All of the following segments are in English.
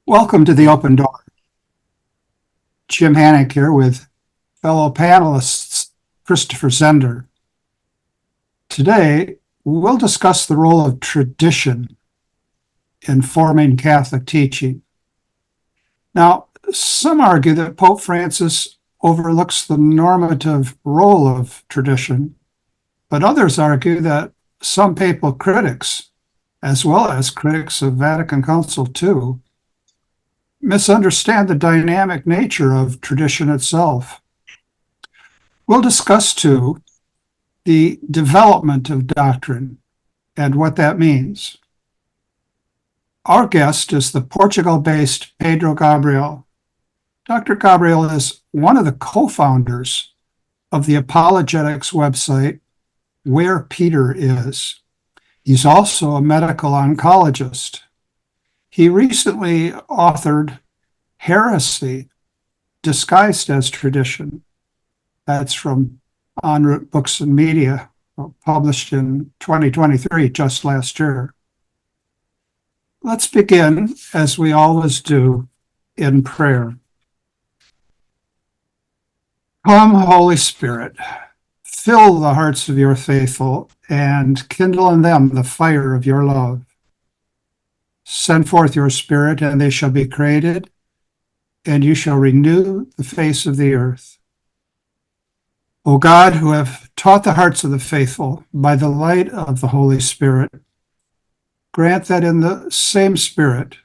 Welcome to the Open Door. Jim Hannick here with fellow panelists Christopher Zender. Today, we'll discuss the role of tradition in forming Catholic teaching. Now, some argue that Pope Francis overlooks the normative role of tradition, but others argue that some papal critics, as well as critics of Vatican Council II, misunderstand the dynamic nature of tradition itself. We'll discuss, too, the development of doctrine and what that means. Our guest is the Portugal-based Pedro Gabriel. Dr. Gabriel is one of the co-founders of the apologetics website, Where Peter Is. He's also a medical oncologist. He recently authored Heresy Disguised as Tradition. That's from En route Books and Media, published in 2023, just last year. Let's begin, as we always do, in prayer. Come, Holy Spirit, fill the hearts of your faithful and kindle in them the fire of your love. Send forth your Spirit, and they shall be created, and you shall renew the face of the earth. O God, who have taught the hearts of the faithful by the light of the Holy Spirit, grant that in the same Spirit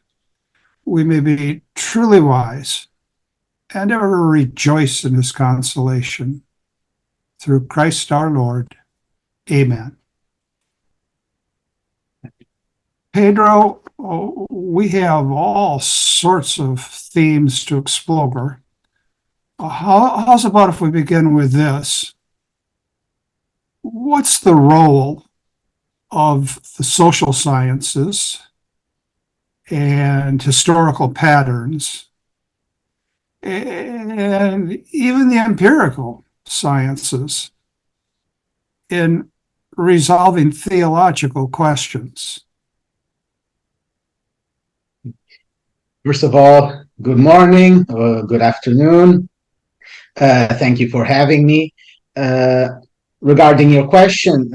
we may be truly wise and ever rejoice in his consolation. Through Christ our Lord. Amen. Pedro, we have all sorts of themes to explore. How's about if we begin with this? What's the role of the social sciences and historical patterns and even the empirical sciences in resolving theological questions? First of all, good morning, good afternoon. Thank you for having me. Regarding your question,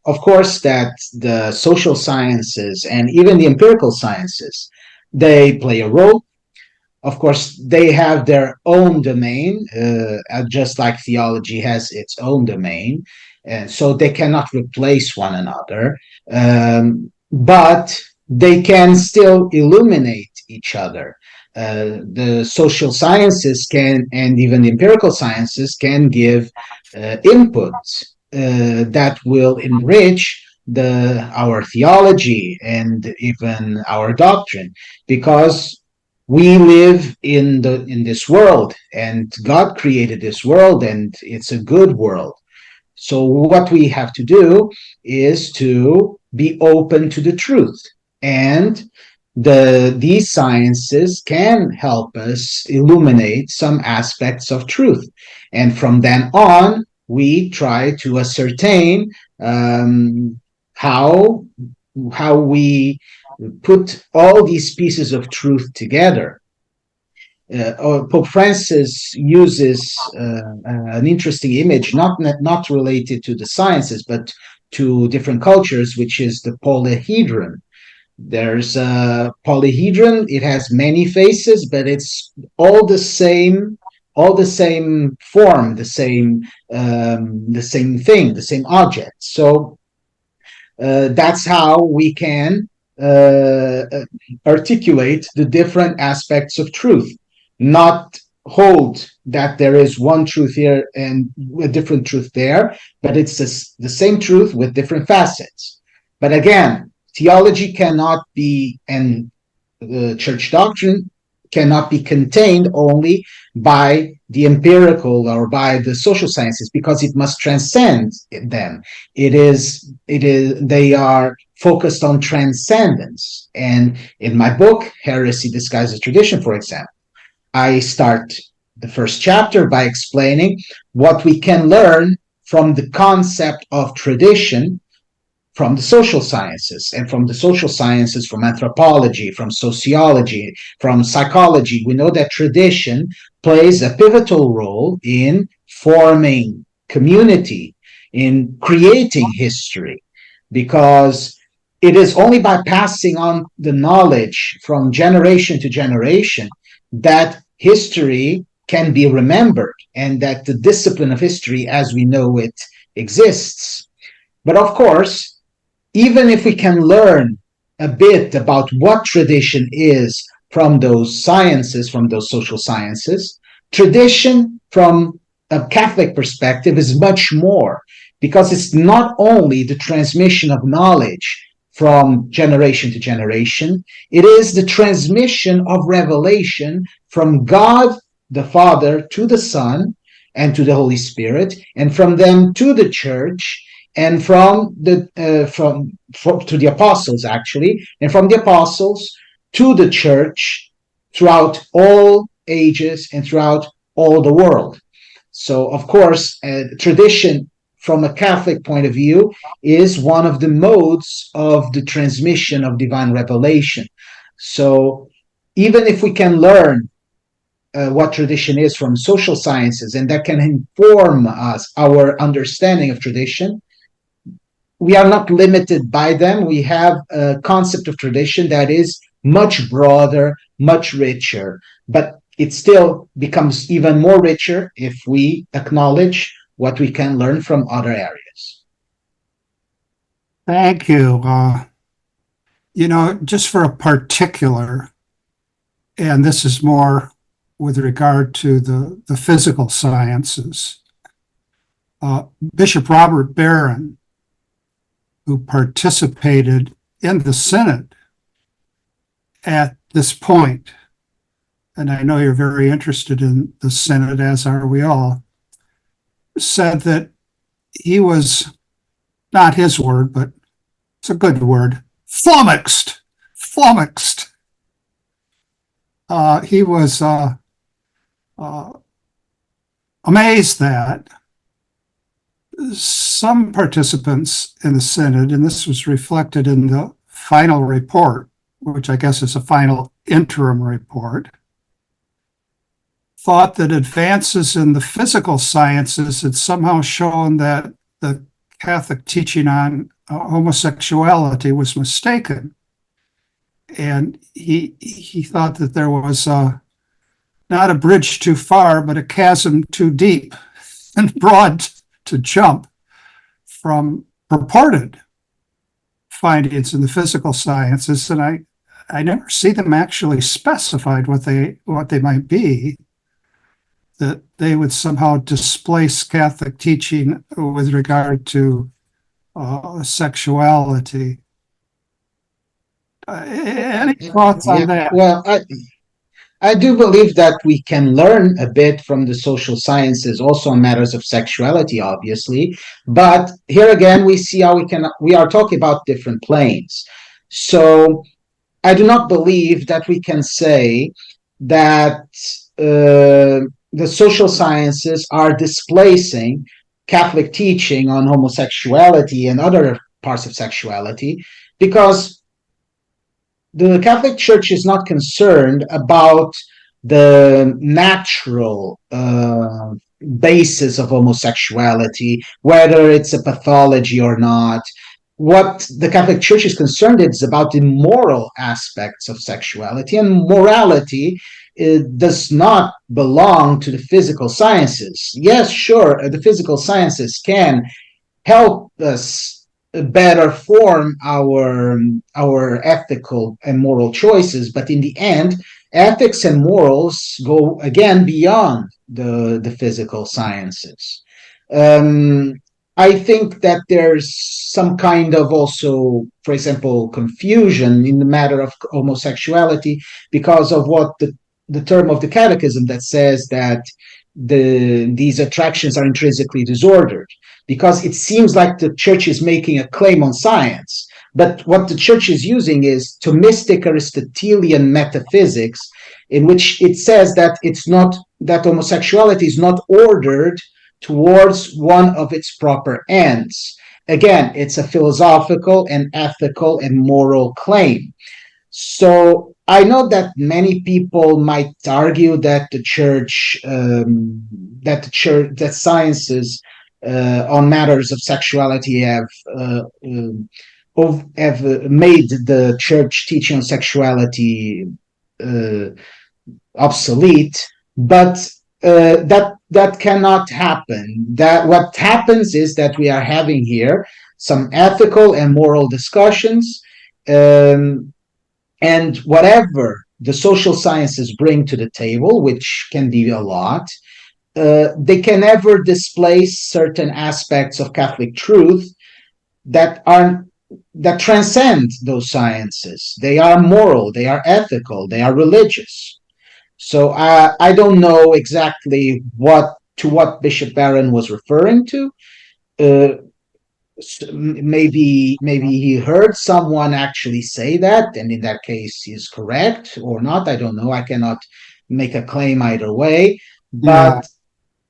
of course that the social sciences and even the empirical sciences, they play a role. Of course, they have their own domain, just like theology has its own domain, and so they cannot replace one another, but they can still illuminate each other. The social sciences can, and even the empirical sciences can give inputs that will enrich our theology and even our doctrine, because we live in this world, and God created this world, and it's a good world. So what we have to do is to be open to the truth, and these sciences can help us illuminate some aspects of truth. And from then on, we try to ascertain how we put all these pieces of truth together. Pope Francis uses an interesting image, not related to the sciences, but to different cultures, which is the polyhedron. There's a polyhedron. It has many faces, but it's all the same form, the same thing, the same object. So that's how we can articulate the different aspects of truth, not hold that there is one truth here and a different truth there, but it's the same truth with different facets. But again, theology cannot be, and church doctrine cannot be contained only by the empirical or by the social sciences, because it must transcend them. They are focused on transcendence. And in my book, Heresy Disguised as Tradition, for example, I start the first chapter by explaining what we can learn from the concept of tradition from the social sciences, and from the social sciences, from anthropology, from sociology, from psychology. We know that tradition plays a pivotal role in forming community, in creating history, because it is only by passing on the knowledge from generation to generation that history can be remembered and that the discipline of history as we know it exists. But of course, even if we can learn a bit about what tradition is from those sciences, from those social sciences, tradition from a Catholic perspective is much more, because it's not only the transmission of knowledge from generation to generation, it is the transmission of revelation from God the Father to the Son and to the Holy Spirit, and from them to the Church, and from to the apostles, actually, and from the apostles to the Church throughout all ages and throughout all the world. So, of course, tradition from a Catholic point of view is one of the modes of the transmission of divine revelation. So, even if we can learn what tradition is from social sciences, and that can inform us, our understanding of tradition, we are not limited by them. We have a concept of tradition that is much broader, much richer, but it still becomes even more richer if we acknowledge what we can learn from other areas. Thank you. Just for a particular, and this is more with regard to the physical sciences, Bishop Robert Barron, who participated in the Synod at this point, and I know you're very interested in the Synod, as are we all, said that he was, not his word, but it's a good word, flummoxed. He was amazed that some participants in the Synod, and this was reflected in the final report, which I guess is a final interim report, thought that advances in the physical sciences had somehow shown that the Catholic teaching on homosexuality was mistaken. And he thought that there was not a bridge too far, but a chasm too deep and broad to jump from purported findings in the physical sciences. And I never see them actually specified what they might be, that they would somehow displace Catholic teaching with regard to sexuality. Any thoughts on that? Well, I do believe that we can learn a bit from the social sciences, also on matters of sexuality, obviously. But here again, we see how we are talking about different planes. So I do not believe that we can say that the social sciences are displacing Catholic teaching on homosexuality and other parts of sexuality, because the Catholic Church is not concerned about the natural basis of homosexuality, whether it's a pathology or not. What the Catholic Church is concerned is about the moral aspects of sexuality, and morality does not belong to the physical sciences. Yes, sure, the physical sciences can help us better form our ethical and moral choices, but in the end, ethics and morals go again beyond the physical sciences. I think that there's some kind of also, for example, confusion in the matter of homosexuality because of what the term of the Catechism that says that these attractions are intrinsically disordered, because it seems like the church is making a claim on science. But what the church is using is Thomistic Aristotelian metaphysics, in which it says that that homosexuality is not ordered towards one of its proper ends. again, it's a philosophical and ethical and moral claim. So I know that many people might argue that that sciences on matters of sexuality have made the church teaching on sexuality uh, obsolete, but that cannot happen. That what happens is that we are having here some ethical and moral discussions, um, and whatever the social sciences bring to the table, which can be a lot, they can never displace certain aspects of Catholic truth that are that transcend those sciences. They are moral, they are ethical, they are religious. So I don't know exactly what Bishop Barron was referring to. Uh, maybe he heard someone actually say that, and in that case, he's correct or not. I don't know. I cannot make a claim either way. Yeah,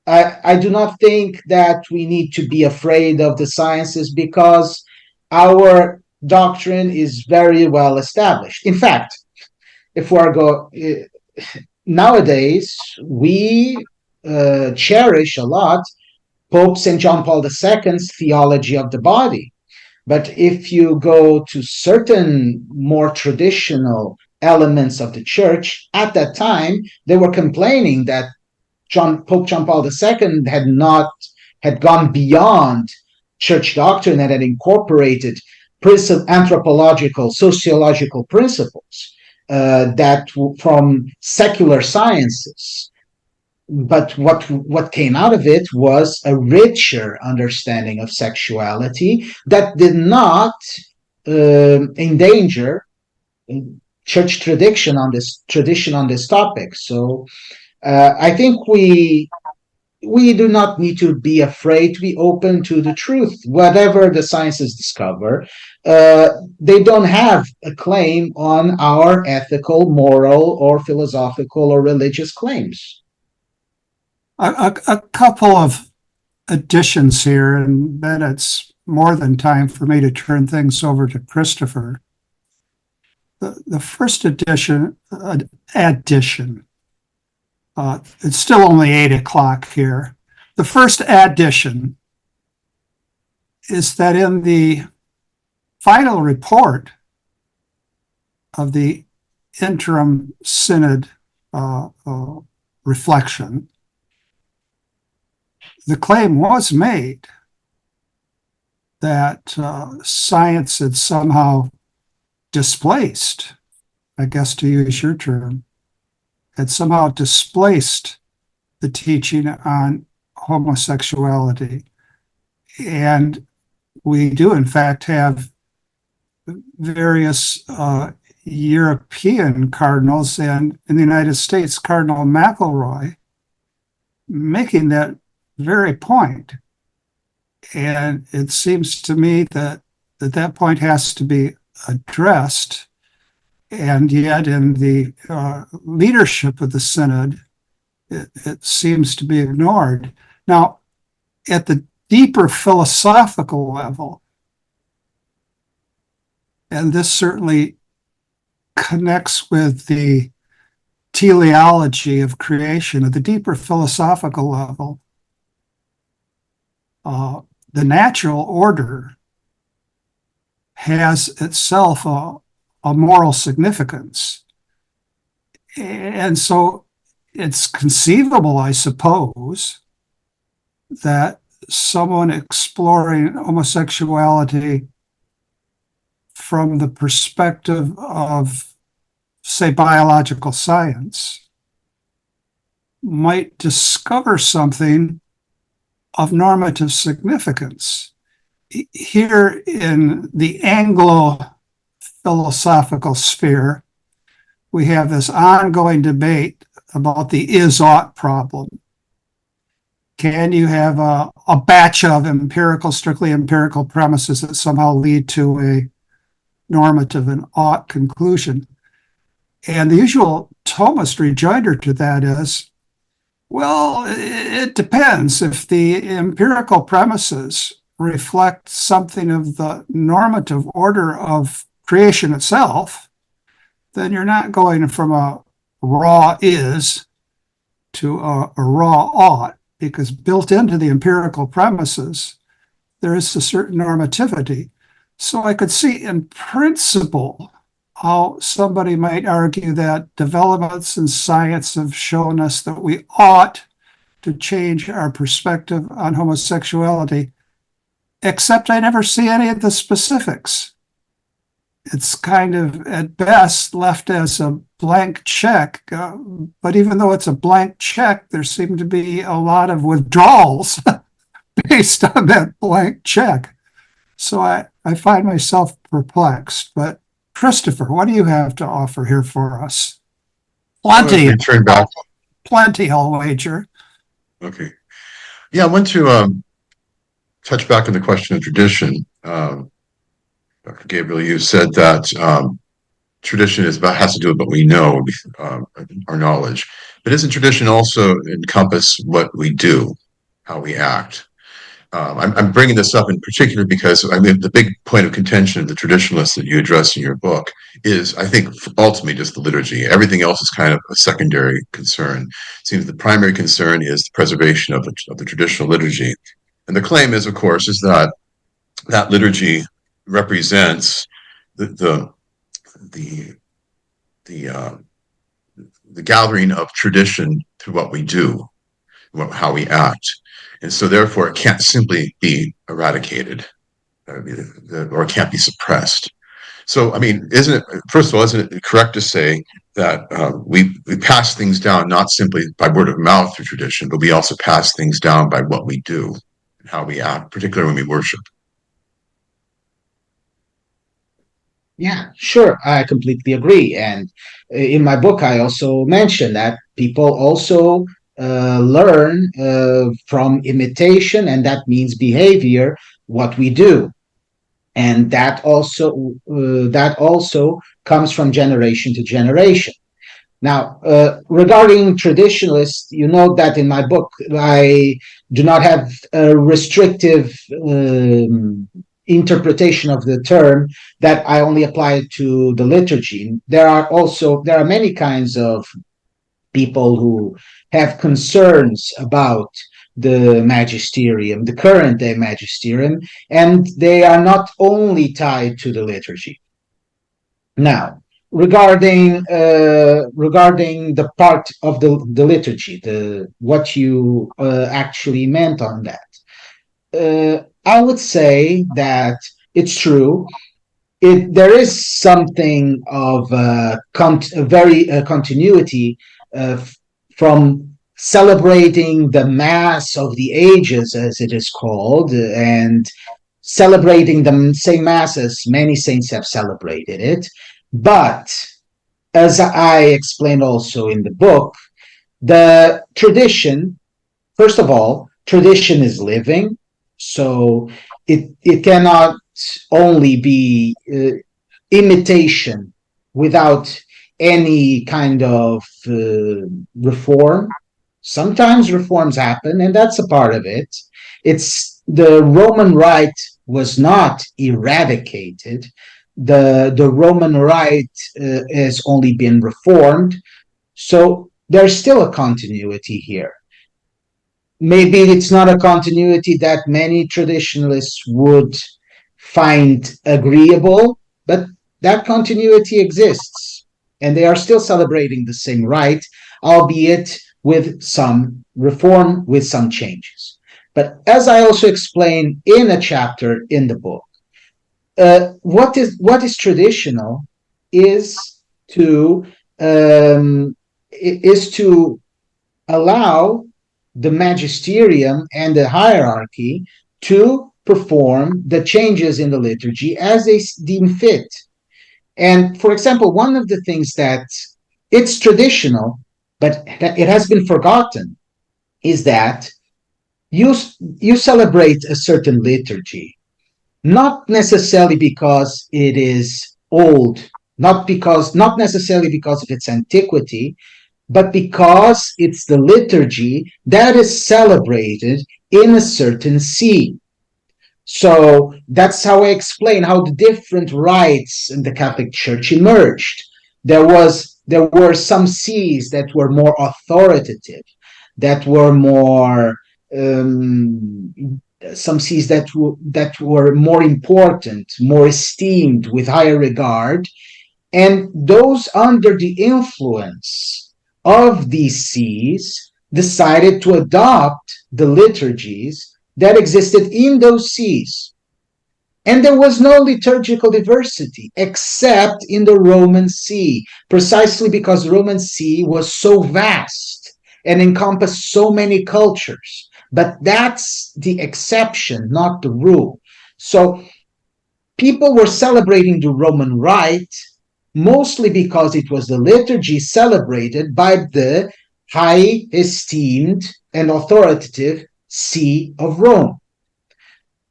But I do not think that we need to be afraid of the sciences because our doctrine is very well established. In fact, if we are nowadays, we cherish a lot Pope St. John Paul II's theology of the body. But if you go to certain more traditional elements of the church, at that time, they were complaining that Pope John Paul II had gone beyond church doctrine and had incorporated anthropological, sociological principles that from secular sciences. But what came out of it was a richer understanding of sexuality that did not endanger church tradition on this topic. So I think we do not need to be afraid to be open to the truth. Whatever the sciences discover, they don't have a claim on our ethical, moral, or philosophical or religious claims. a couple of additions here, and then it's more than time for me to turn things over to Christopher. The first addition, it's still only 8 o'clock here. The first addition is that in the final report of the interim synod reflection, the claim was made that science had somehow displaced, I guess to use your term, had somehow displaced the teaching on homosexuality. And we do, in fact, have various European cardinals and in the United States, Cardinal McElroy, making that very point. And it seems to me that point has to be addressed. And yet in the leadership of the synod, it seems to be ignored. Now, at the deeper philosophical level, and this certainly connects with the teleology of creation, at the deeper philosophical level, the natural order has itself a moral significance. And so it's conceivable, I suppose, that someone exploring homosexuality from the perspective of, say, biological science might discover something of normative significance. Here in the Anglo-philosophical sphere, we have this ongoing debate about the is-ought problem. Can you have a batch of strictly empirical premises that somehow lead to a normative and ought conclusion? And the usual Thomist rejoinder to that is, well, it depends. If the empirical premises reflect something of the normative order of creation itself, then you're not going from a raw is to a raw ought, because built into the empirical premises, there is a certain normativity. So I could see in principle how somebody might argue that developments in science have shown us that we ought to change our perspective on homosexuality, except I never see any of the specifics. It's kind of, at best, left as a blank check. But even though it's a blank check, there seem to be a lot of withdrawals based on that blank check. So I find myself perplexed. But Christopher, what do you have to offer here for us? Plenty. Return back. Plenty, I'll wager. Okay. Yeah, I want to touch back on the question of tradition. Dr. Gabriel, you said that tradition has to do with what we know, our knowledge. But isn't tradition also encompass what we do, how we act? I'm bringing this up in particular because the big point of contention of the traditionalists that you address in your book is, I think, ultimately just the liturgy. Everything else is kind of a secondary concern. It seems the primary concern is the preservation of the traditional liturgy. And the claim is, of course, is that liturgy represents the gathering of tradition through what we do, how we act. And so therefore it can't simply be eradicated or it can't be suppressed. So, first of all, isn't it correct to say that we pass things down not simply by word of mouth through tradition, but we also pass things down by what we do and how we act, particularly when we worship? Yeah, sure. I completely agree. And in my book, I also mentioned that people also learn from imitation, and that means behavior, what we do. And that also comes from generation to generation. Now, regarding traditionalists, you know that in my book, I do not have a restrictive interpretation of the term that I only apply it to the liturgy. There are many kinds of people who have concerns about the magisterium, the current day magisterium, and they are not only tied to the liturgy. Now, regarding the part of the liturgy, what you actually meant on that, I would say that it's true. There is something of continuity from celebrating the Mass of the Ages, as it is called, and celebrating the same Mass as many saints have celebrated it. But as I explained also in the book, the tradition, first of all, tradition is living, so it cannot only be imitation without any kind of reform. Sometimes reforms happen, and that's a part of it. It's the Roman Rite was not eradicated. The Roman Rite has only been reformed, so there's still a continuity here. Maybe it's not a continuity that many traditionalists would find agreeable, but that continuity exists, and they are still celebrating the same rite, albeit with some reform, with some changes. But as I also explain in a chapter in the book, what is traditional is to allow the magisterium and the hierarchy to perform the changes in the liturgy as they deem fit. And for example, one of the things that it's traditional, but it has been forgotten, is that you celebrate a certain liturgy, not necessarily because it is old, not necessarily because of its antiquity, but because it's the liturgy that is celebrated in a certain see. So that's how I explain how the different rites in the Catholic Church emerged. There were some sees that were more authoritative, that were more some sees that were more important, more esteemed, with higher regard, and those under the influence of these sees decided to adopt the liturgies that existed in those sees. And there was no liturgical diversity except in the Roman See, precisely because the Roman See was so vast and encompassed so many cultures. But that's the exception, not the rule. So people were celebrating the Roman Rite mostly because it was the liturgy celebrated by the high esteemed and authoritative See of Rome.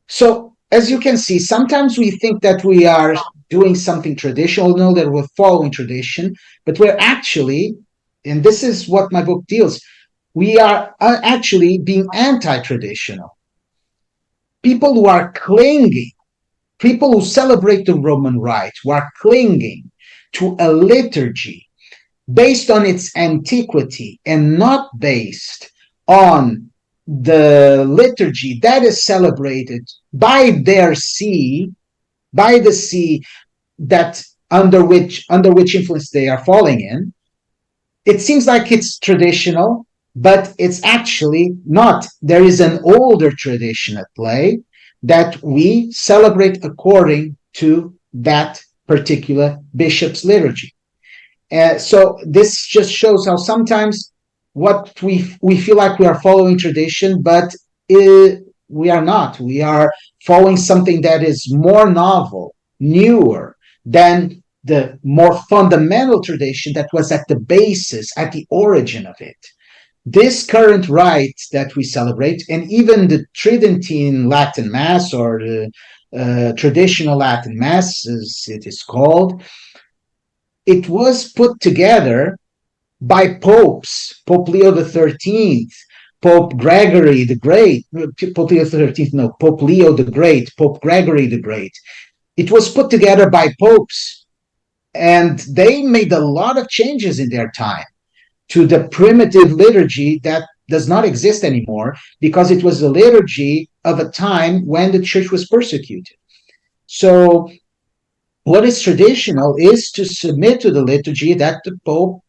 So, as you can see, sometimes we think that we are doing something traditional, no, that we're following tradition, but we're actually, and this is what my book deals, we are actually being anti-traditional. People who are clinging, people who celebrate the Roman Rite, who are clinging to a liturgy based on its antiquity and not based on the liturgy that is celebrated by their see, by the see that under which influence they are falling in. It seems like it's traditional, but it's actually not. There is an older tradition at play that we celebrate according to that particular bishop's liturgy. So this just shows how sometimes what we feel like we are following tradition, but we are not. We are following something that is more novel, newer than the more fundamental tradition that was at the basis, at the origin of it. This current rite that we celebrate, and even the Tridentine Latin Mass, or the traditional Latin Mass, as it is called, it was put together by popes, Pope Leo XIII, Pope Gregory the Great, Pope Leo XIII, no, Pope Leo the Great, Pope Gregory the Great. It was put together by popes, and they made a lot of changes in their time to the primitive liturgy that does not exist anymore, because it was the liturgy of a time when the church was persecuted. So what is traditional is to submit to the liturgy that the Pope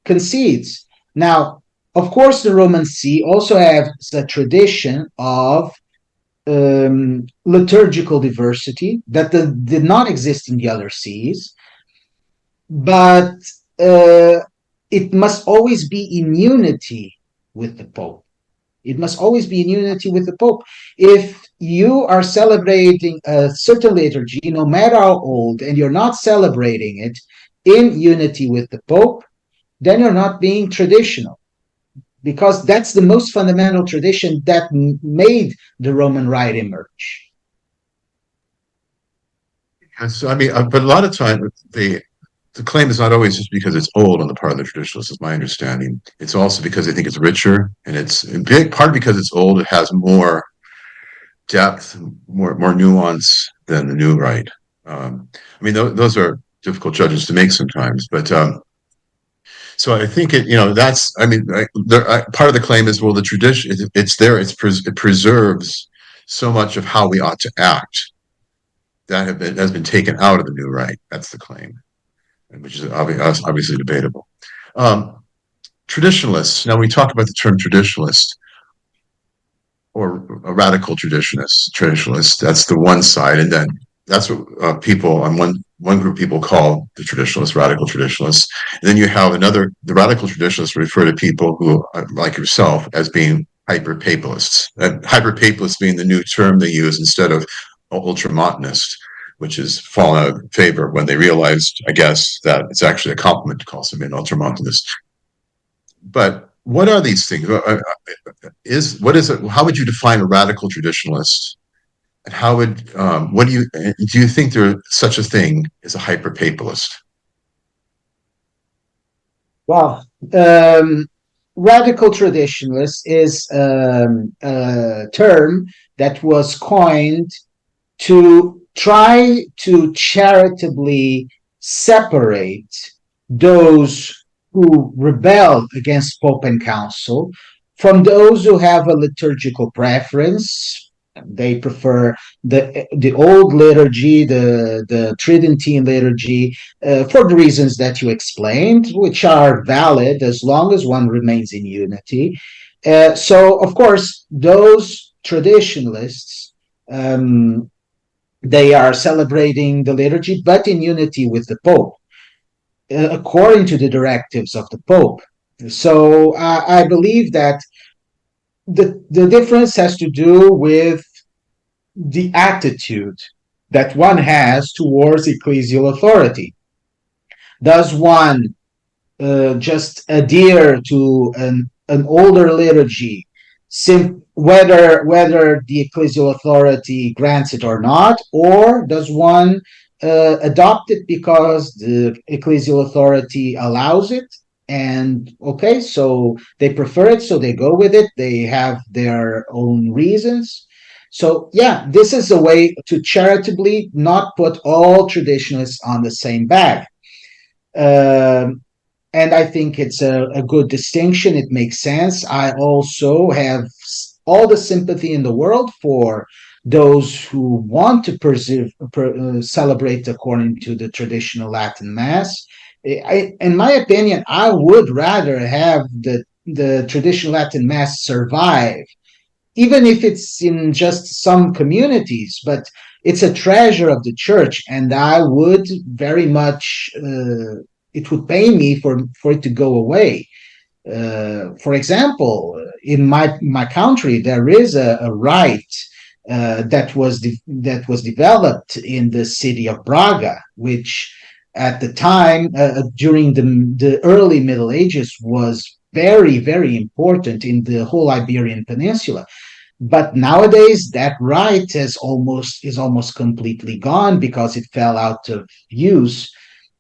concedes. Now, of course, the Roman See also has a tradition of liturgical diversity that did not exist in the other sees, but it must always be in unity with the Pope. It must always be in unity with the Pope. If you are celebrating a certain liturgy, no matter how old, and you're not celebrating it in unity with the Pope, then you're not being traditional, because that's the most fundamental tradition that made the Roman Rite emerge. So, I mean, but a lot of time the claim is not always just because it's old on the part of the traditionalists, is my understanding. It's also because they think it's richer, and it's in big part because it's old. It has more depth, more nuance than the new rite. I mean, those are difficult judgments to make sometimes, but so I think that's. I mean, part of the claim is, well, the tradition, it's there. It preserves so much of how we ought to act that has been taken out of the new rite. That's the claim, which is obviously debatable. Traditionalists. Now, we talk about the term traditionalist, or a radical traditionalist. That's the one side, and then that's what people on one group people call the traditionalists, radical traditionalists. And then you have the radical traditionalists refer to people who, like yourself, as being hyperpapalists. Hyperpapalists being the new term they use instead of ultramontanist, which has fallen out of favor when they realized, I guess, that it's actually a compliment to call somebody an ultramontanist. But what are these things? What is it? How would you define a radical traditionalist? And how would do you think there's such a thing as a hyperpapalist? Well, radical traditionalist is a term that was coined to try to charitably separate those who rebel against Pope and Council from those who have a liturgical preference. They prefer the old liturgy, the Tridentine liturgy, for the reasons that you explained, which are valid as long as one remains in unity. So, of course, those traditionalists, they are celebrating the liturgy, but in unity with the Pope, according to the directives of the Pope. So I believe that the difference has to do with the attitude that one has towards ecclesial authority. Does one just adhere to an older liturgy, whether the ecclesial authority grants it or not, or does one adopt it because the ecclesial authority allows it? And okay, so they prefer it, so they go with it. They have their own reasons. So yeah, this is a way to charitably not put all traditionalists on the same bag. And I think it's a good distinction. It makes sense. I also have all the sympathy in the world for those who want to celebrate according to the traditional Latin Mass. In my opinion, I would rather have the traditional Latin Mass survive, even if it's in just some communities, but it's a treasure of the church, and I would very much, it would pain me for it to go away. For example, in my country, there is a rite that was developed in the city of Braga, which at the time, during the early Middle Ages, was very, very important in the whole Iberian Peninsula. But nowadays, that rite is almost completely gone because it fell out of use.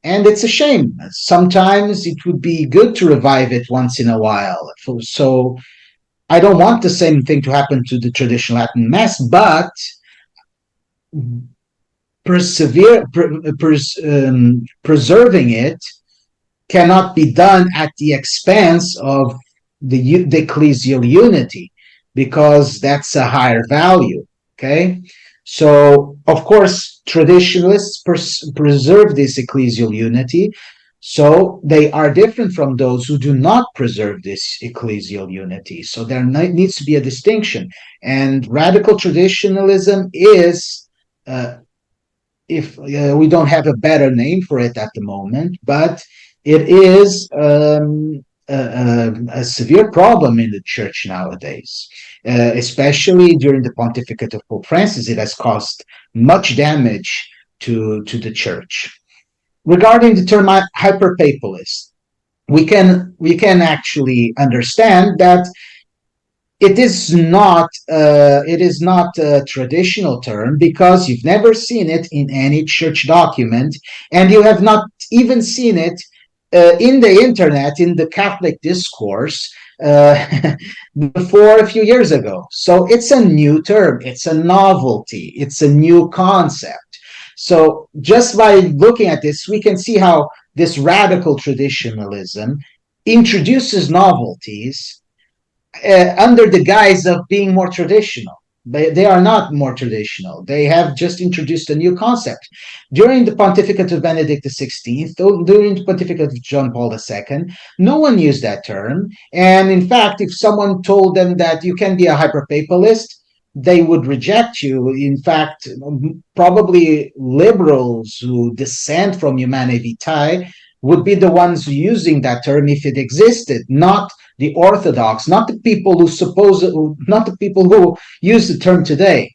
And it's a shame. Sometimes it would be good to revive it once in a while. So I don't want the same thing to happen to the traditional Latin Mass, but preserving it cannot be done at the expense of the ecclesial unity, because that's a higher value. Okay, so of course traditionalists preserve this ecclesial unity, so they are different from those who do not preserve this ecclesial unity. So there needs to be a distinction, and radical traditionalism is, if we don't have a better name for it at the moment, but it is a severe problem in the church nowadays, especially during the pontificate of Pope Francis. It has caused much damage to the church. Regarding the term hyperpapalist, we can actually understand that it is not a traditional term, because you've never seen it in any church document, and you have not even seen it in the internet, in the Catholic discourse, before a few years ago. So it's a new term, it's a novelty, it's a new concept. So just by looking at this, we can see how this radical traditionalism introduces novelties under the guise of being more traditional. They are not more traditional. They have just introduced a new concept. During the pontificate of Benedict XVI, during the pontificate of John Paul II, no one used that term. And in fact, if someone told them that you can be a hyperpapalist, they would reject you. In fact, probably liberals who dissent from Humanae Vitae would be the ones using that term if it existed, not the Orthodox, not the people who use the term today.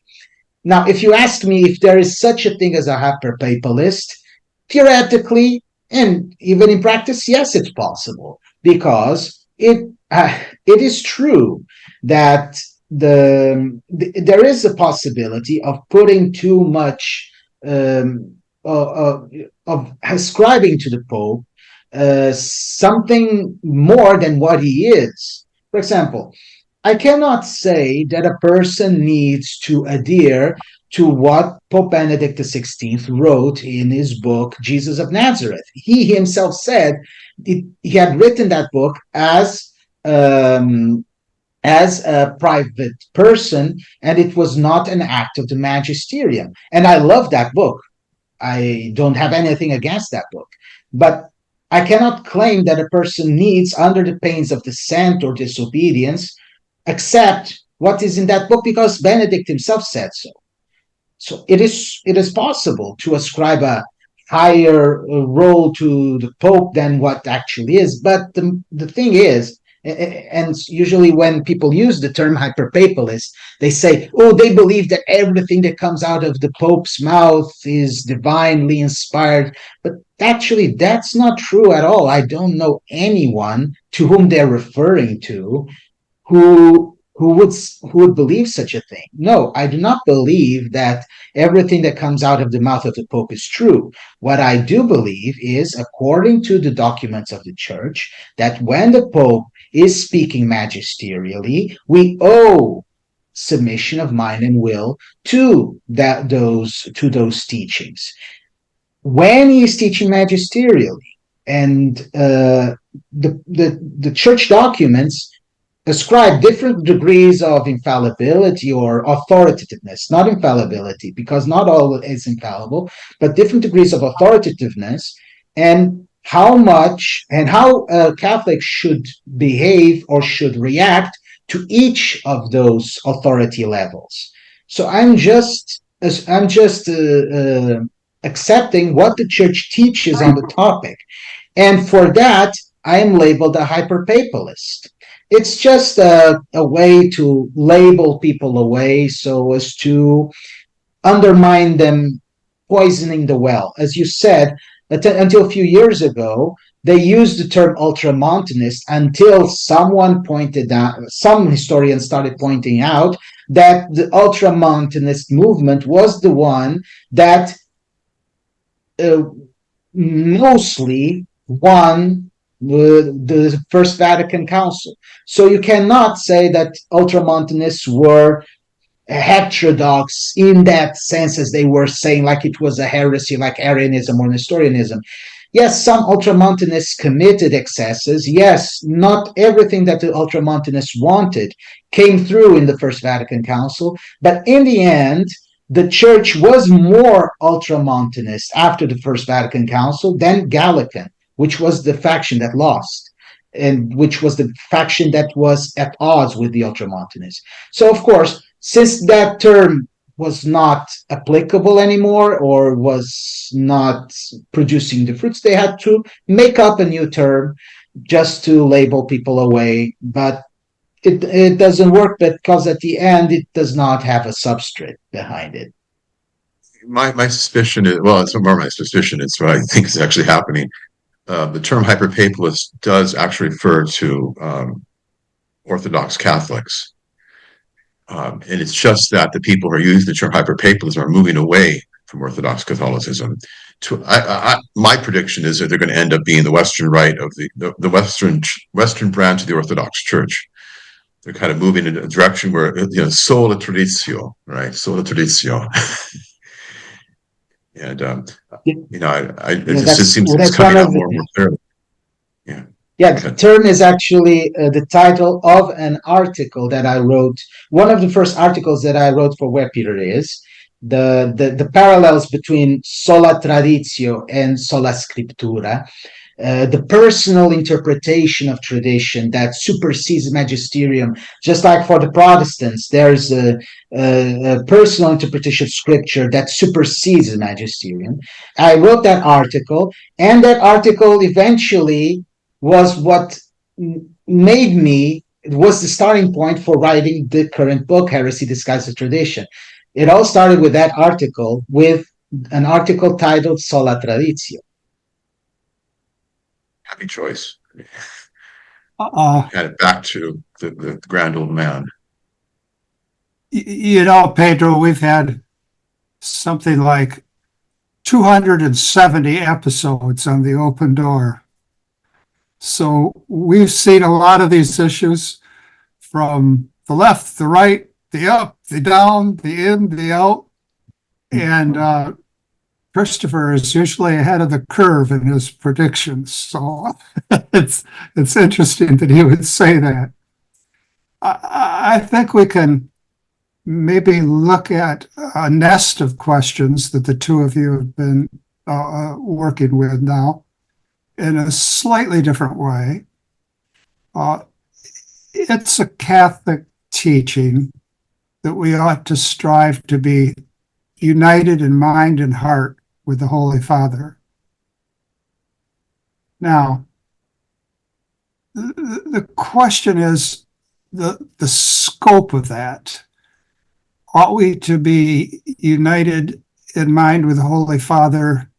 Now, if you ask me if there is such a thing as a hyperpapalist, theoretically and even in practice, yes, it's possible, because it is true that there is a possibility of putting too much of ascribing to the Pope something more than what he is. For example, I cannot say that a person needs to adhere to what Pope Benedict XVI wrote in his book, Jesus of Nazareth. He himself said he had written that book as a private person, and it was not an act of the magisterium. And I love that book. I don't have anything against that book. But I cannot claim that a person needs, under the pains of dissent or disobedience, accept what is in that book because Benedict himself said so. So it is possible to ascribe a higher role to the Pope than what actually is. But the thing is, and usually when people use the term hyperpapalist, they say, oh, they believe that everything that comes out of the Pope's mouth is divinely inspired. But actually, that's not true at all. I don't know anyone to whom they're referring to who would believe such a thing. No, I do not believe that everything that comes out of the mouth of the Pope is true. What I do believe is, according to the documents of the Church, that when the Pope is speaking magisterially, we owe submission of mind and will to those teachings. When he is teaching magisterially, and the Church documents ascribe different degrees of infallibility or authoritativeness, not infallibility, because not all is infallible, but different degrees of authoritativeness, and how much and how Catholics should behave or should react to each of those authority levels. So I'm just accepting what the Church teaches on the topic, and for that I am labeled a hyperpapalist. It's just a way to label people away so as to undermine them, poisoning the well. As you said, until a few years ago, they used the term ultramontanist until someone pointed out, some historians started pointing out that the ultramontanist movement was the one that mostly won the First Vatican Council. So you cannot say that ultramontanists were heterodox in that sense, as they were saying, like it was a heresy, like Arianism or Nestorianism. Yes, some ultramontanists committed excesses. Yes, not everything that the ultramontanists wanted came through in the First Vatican Council, but in the end, the Church was more ultramontanist after the First Vatican Council than Gallican, which was the faction that lost, and which was the faction that was at odds with the ultramontanists. So, of course, since that term was not applicable anymore or was not producing the fruits, they had to make up a new term just to label people away. But it doesn't work because at the end, it does not have a substrate behind it. My suspicion is, well, it's more my suspicion, it's what I think is actually happening. The term hyperpapalist does actually refer to Orthodox Catholics. And it's just that the people who are using the term hyperpapalism are moving away from Orthodox Catholicism. My prediction is that they're going to end up being the Western Rite of the Western branch of the Orthodox Church. They're kind of moving in a direction where, sola traditio, right? Sola traditio. And it just seems it's coming out more and more clearly. Yeah, the term is actually the title of an article that I wrote. One of the first articles that I wrote for Where Peter Is, the parallels between sola traditio and sola scriptura, the personal interpretation of tradition that supersedes magisterium. Just like for the Protestants, there's a personal interpretation of scripture that supersedes the magisterium. I wrote that article, and that article eventually was what made me, it was the starting point for writing the current book, Heresy Disguised as Tradition. It all started with that article, with an article titled Sola Traditio. Happy choice. Had it back to the grand old man. Pedro, we've had something like 270 episodes on the Open Door. So we've seen a lot of these issues from the left, the right, the up, the down, the in, the out. And Christopher is usually ahead of the curve in his predictions. So it's interesting that he would say that. I think we can maybe look at a nest of questions that the two of you have been working with now in a slightly different way. It's a Catholic teaching that we ought to strive to be united in mind and heart with the Holy Father. Now, the question is the scope of that. Ought we to be united in mind with the Holy Father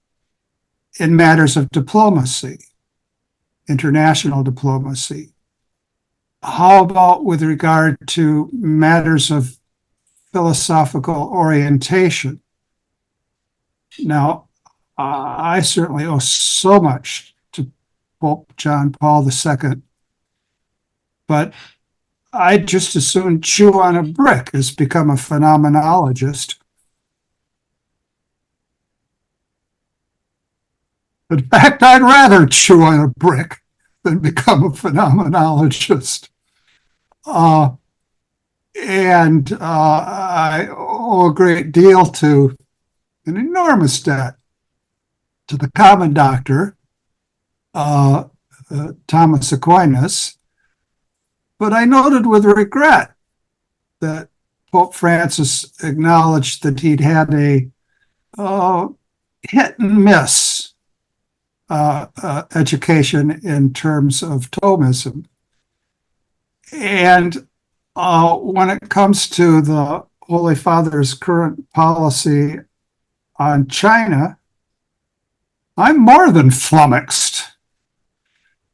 in matters of diplomacy, international diplomacy? How about with regard to matters of philosophical orientation? Now, I certainly owe so much to Pope John Paul II, but I'd just as soon chew on a brick as become a phenomenologist. In fact, I'd rather chew on a brick than become a phenomenologist. And I owe a great deal to an enormous debt to the common doctor, Thomas Aquinas. But I noted with regret that Pope Francis acknowledged that he'd had a hit and miss education in terms of Thomism. And when it comes to the Holy Father's current policy on China, I'm more than flummoxed.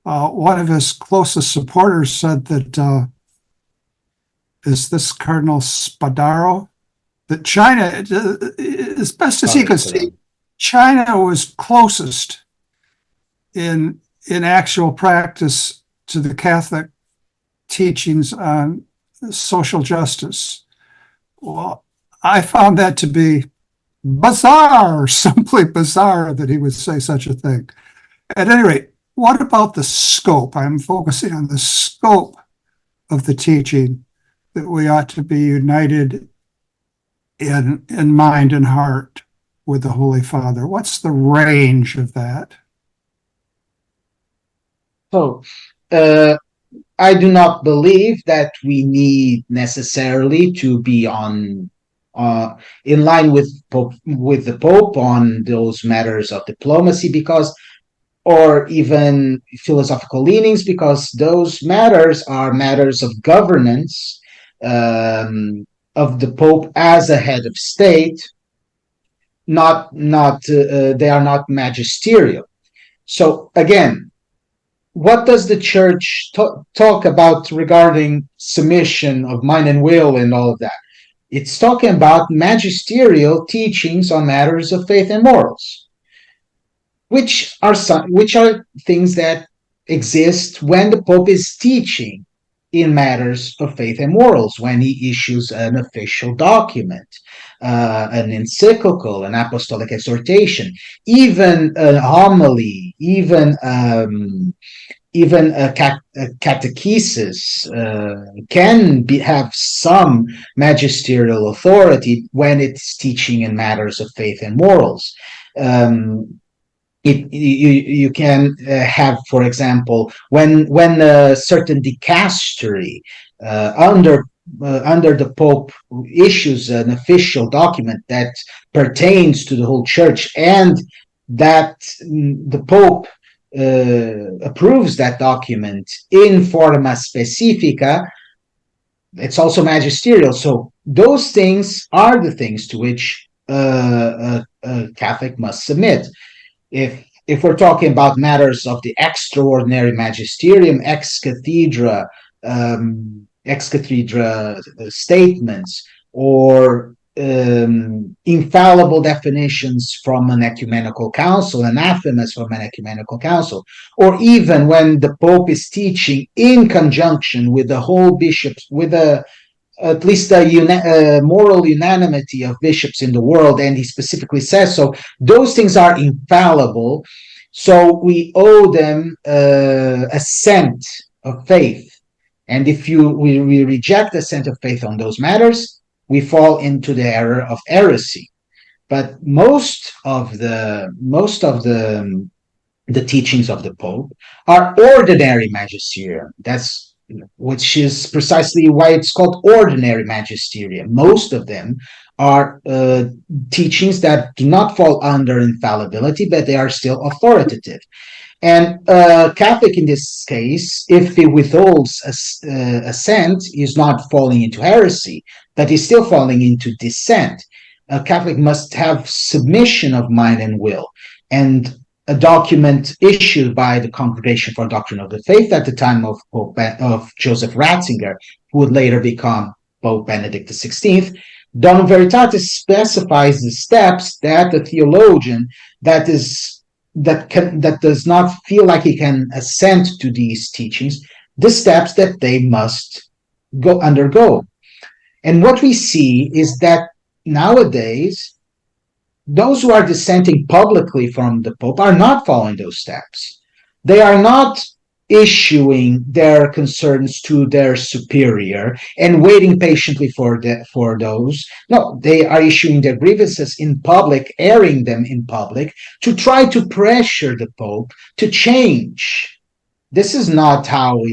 One of his closest supporters said that, is this Cardinal Spadaro? That China, as best as he could see, China was closest in actual practice to the Catholic teachings on social justice. Well, I found that to be bizarre, simply bizarre that he would say such a thing. At any rate, what about the scope? I'm focusing on the scope of the teaching that we ought to be united in mind and heart with the Holy Father. What's the range of that? So, I do not believe that we need necessarily to be in line with the Pope on those matters of diplomacy, because, or even philosophical leanings, because those matters are matters of governance of the Pope as a head of state. They are not magisterial. So again, what does the church talk about regarding submission of mind and will and all of that? It's talking about magisterial teachings on matters of faith and morals, which are things that exist when the Pope is teaching in matters of faith and morals, when he issues an official document, an encyclical, an apostolic exhortation, even a homily, even a catechesis can have some magisterial authority when it's teaching in matters of faith and morals. You can have, for example, when a certain dicastery under the Pope issues an official document that pertains to the whole church, and that the Pope approves that document in forma specifica, it's also magisterial. So those things are the things to which a Catholic must submit. If we're talking about matters of the extraordinary magisterium, ex cathedra statements, or infallible definitions from an ecumenical council, anathemas from an ecumenical council, or even when the Pope is teaching in conjunction with the whole bishops, with at least a moral unanimity of bishops in the world, and he specifically says so, those things are infallible. So we owe them assent of faith. And if we reject assent of faith on those matters, we fall into the error of heresy. But most of the teachings of the Pope are ordinary magisterium. That's which is precisely why it's called ordinary magisterium. Most of them are teachings that do not fall under infallibility, but they are still authoritative. And Catholic in this case, if he withholds assent, is not falling into heresy, but he's still falling into dissent. A Catholic must have submission of mind and will. And a document issued by the Congregation for Doctrine of the Faith at the time of Joseph Ratzinger, who would later become Pope Benedict XVI, Donum Veritatis specifies the steps that the theologian that does not feel like he can assent to these teachings, the steps that they must undergo. And what we see is that nowadays, those who are dissenting publicly from the Pope are not following those steps. They are not issuing their concerns to their superior and waiting patiently for those. No, they are issuing their grievances in public, airing them in public, to try to pressure the Pope to change. This is not how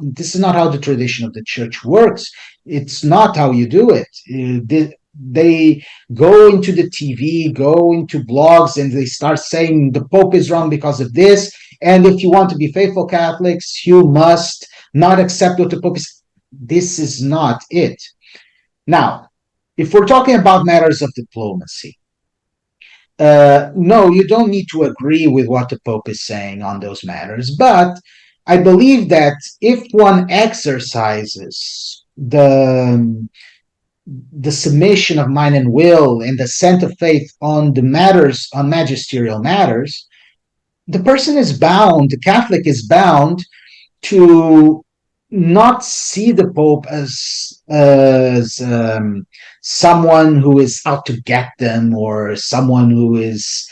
this is not how the tradition of the Church works. It's not how you do it. They go into the TV, go into blogs, and they start saying the Pope is wrong because of this. And if you want to be faithful Catholics, you must not accept what the Pope is. This is not it. Now, if we're talking about matters of diplomacy, no, you don't need to agree with what the Pope is saying on those matters. But I believe that if one exercises the submission of mind and will and the assent of faith on the matters, on magisterial matters, the person is bound, the Catholic is bound to not see the Pope as someone who is out to get them, or someone who is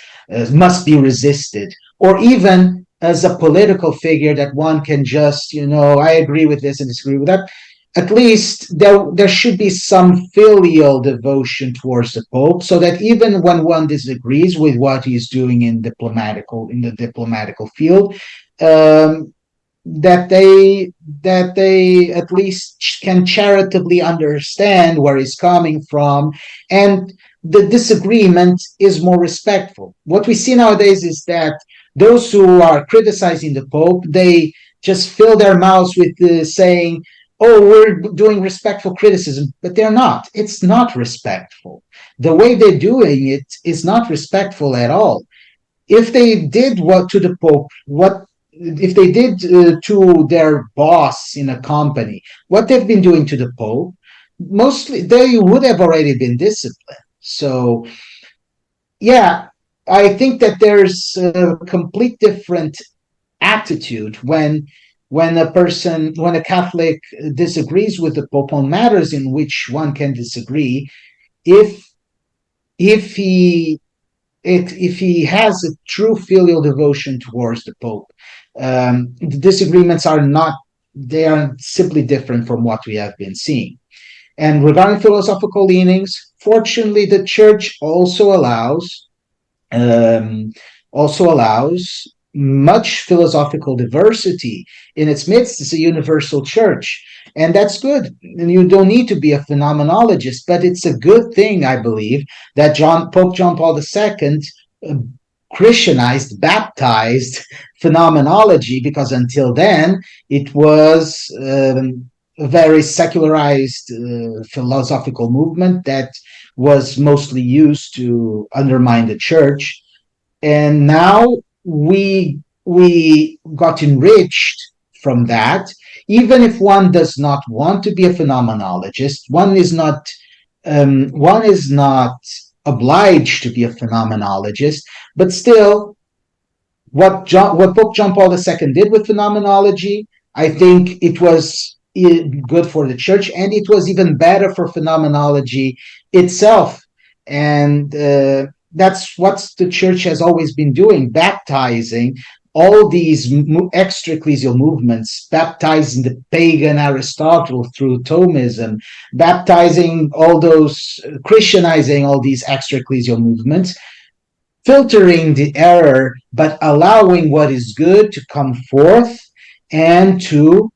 must be resisted, or even as a political figure that one can just, I agree with this and disagree with that. At least there should be some filial devotion towards the Pope, so that even when one disagrees with what he's doing in the diplomatical field, that they at least can charitably understand where he's coming from, and the disagreement is more respectful. What we see nowadays is that those who are criticizing the Pope, they just fill their mouths with saying, oh, we're doing respectful criticism, but they're not. It's not respectful. The way they're doing it is not respectful at all. If they did to the Pope, if they did to their boss in a company, what they've been doing to the Pope, mostly they would have already been disciplined. So, yeah, I think that there's a complete different attitude when a Catholic disagrees with the Pope on matters in which one can disagree, if he has a true filial devotion towards the Pope, the disagreements are simply different from what we have been seeing. And regarding philosophical leanings, fortunately, the Church also allows much philosophical diversity in its midst. It's a universal church, and that's good. And you don't need to be a phenomenologist, but it's a good thing, I believe, that Pope John Paul II Christianized, baptized phenomenology, because until then it was a very secularized philosophical movement that was mostly used to undermine the church. And now we got enriched from that. Even if one does not want to be a phenomenologist, one is not one is not obliged to be a phenomenologist, but still, what Pope John Paul II did with phenomenology, I think it was good for the church, and it was even better for phenomenology itself. And that's what the church has always been doing, baptizing all these extra-ecclesial movements, baptizing the pagan Aristotle through Thomism, baptizing all those, Christianizing all these extra-ecclesial movements, filtering the error, but allowing what is good to come forth and to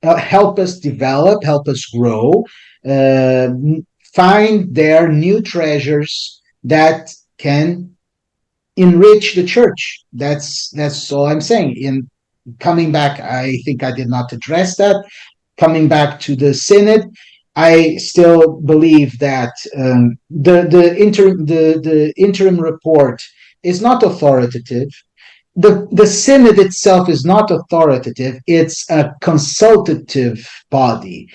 help us develop, help us grow, find their new treasures that can enrich the church. That's all I'm saying. In coming back, I think I did not address that. Coming back to the synod, I still believe that the interim report is not authoritative. The synod itself is not authoritative. It's a consultative body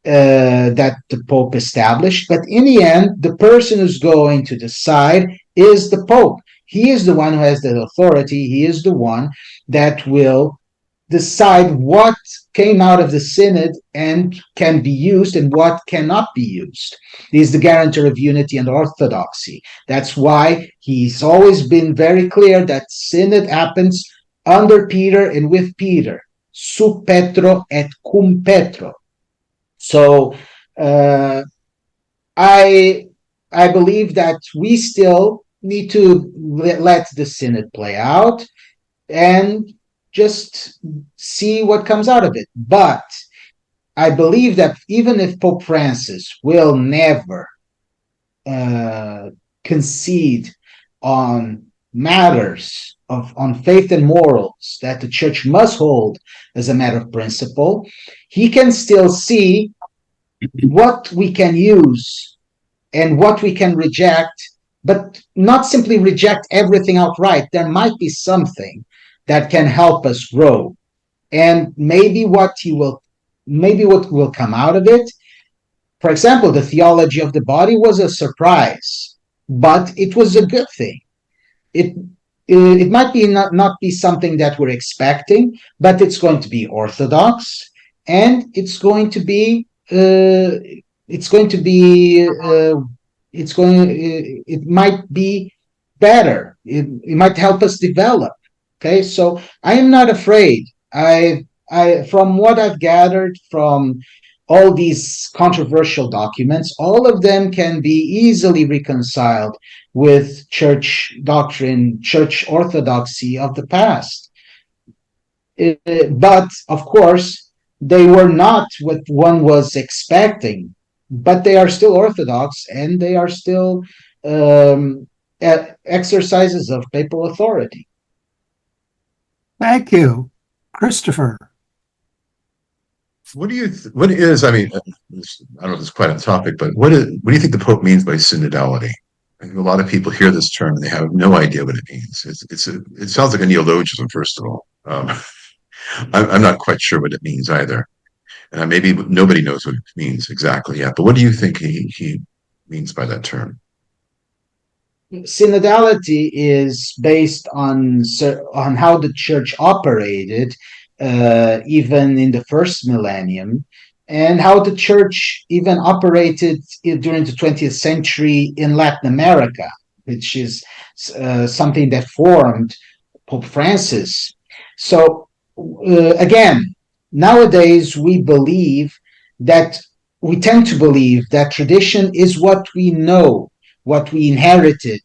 that the Pope established. But in the end, the person who's going to decide is the Pope. He is the one who has the authority. He is the one that will decide what came out of the synod and can be used and what cannot be used. He is the guarantor of unity and orthodoxy. That's why he's always been very clear that synod happens under Peter and with Peter, su Petro et cum Petro. So I believe that we still need to let the synod play out and just see what comes out of it. But I believe that even if Pope Francis will never concede on matters on faith and morals that the church must hold as a matter of principle, he can still see what we can use and what we can reject, but not simply reject everything outright. There might be something that can help us grow, and maybe what will come out of it. For example, the theology of the body was a surprise, but it was a good thing. It might be not be something that we're expecting, but it's going to be orthodox, and it might be better. It might help us develop. Okay, so I am not afraid. I from what I've gathered from all these controversial documents, all of them can be easily reconciled with church doctrine, church orthodoxy of the past. But of course, they were not what one was expecting. But they are still orthodox, and they are still exercises of papal authority. Thank you, Christopher. What is, I mean, I don't know if it's quite on topic, but what do you think the Pope means by synodality? I think a lot of people hear this term and they have no idea what it means. It sounds like a neologism, first of all. I'm not quite sure what it means either. And maybe nobody knows what it means exactly yet. But what do you think he means by that term? Synodality is based on how the church operated even in the first millennium, and how the church even operated during the 20th century in Latin America, which is something that formed Pope Francis. So again, nowadays we tend to believe that tradition is what we know, what we inherited,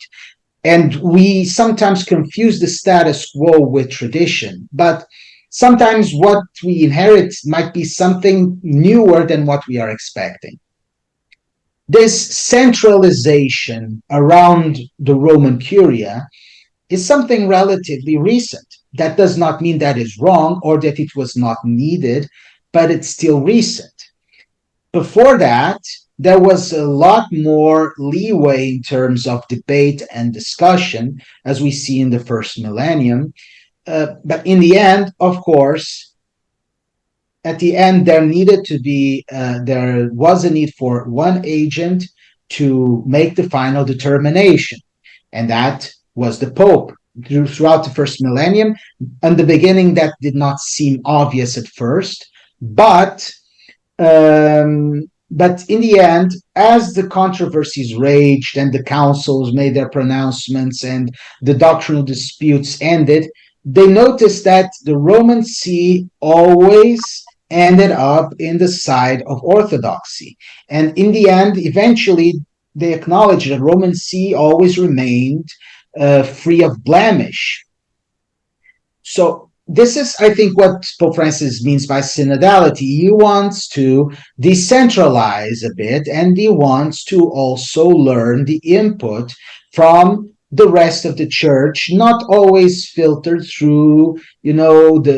and we sometimes confuse the status quo with tradition. But sometimes what we inherit might be something newer than what we are expecting. This centralization around the Roman Curia is something relatively recent. That does not mean that is wrong or that it was not needed, but it's still recent. Before that, there was a lot more leeway in terms of debate and discussion, as we see in the first millennium. But in the end, of course, at the end, there was a need for one agent to make the final determination, and that was the Pope. Throughout the first millennium, in the beginning, that did not seem obvious at first, but in the end, as the controversies raged and the councils made their pronouncements and the doctrinal disputes ended, they noticed that the Roman See always ended up in the side of orthodoxy. And in the end, eventually, they acknowledged that Roman See always remained free of blemish. So this is, I think, what Pope Francis means by synodality. He wants to decentralize a bit, and he wants to also learn the input from the rest of the church, not always filtered through, the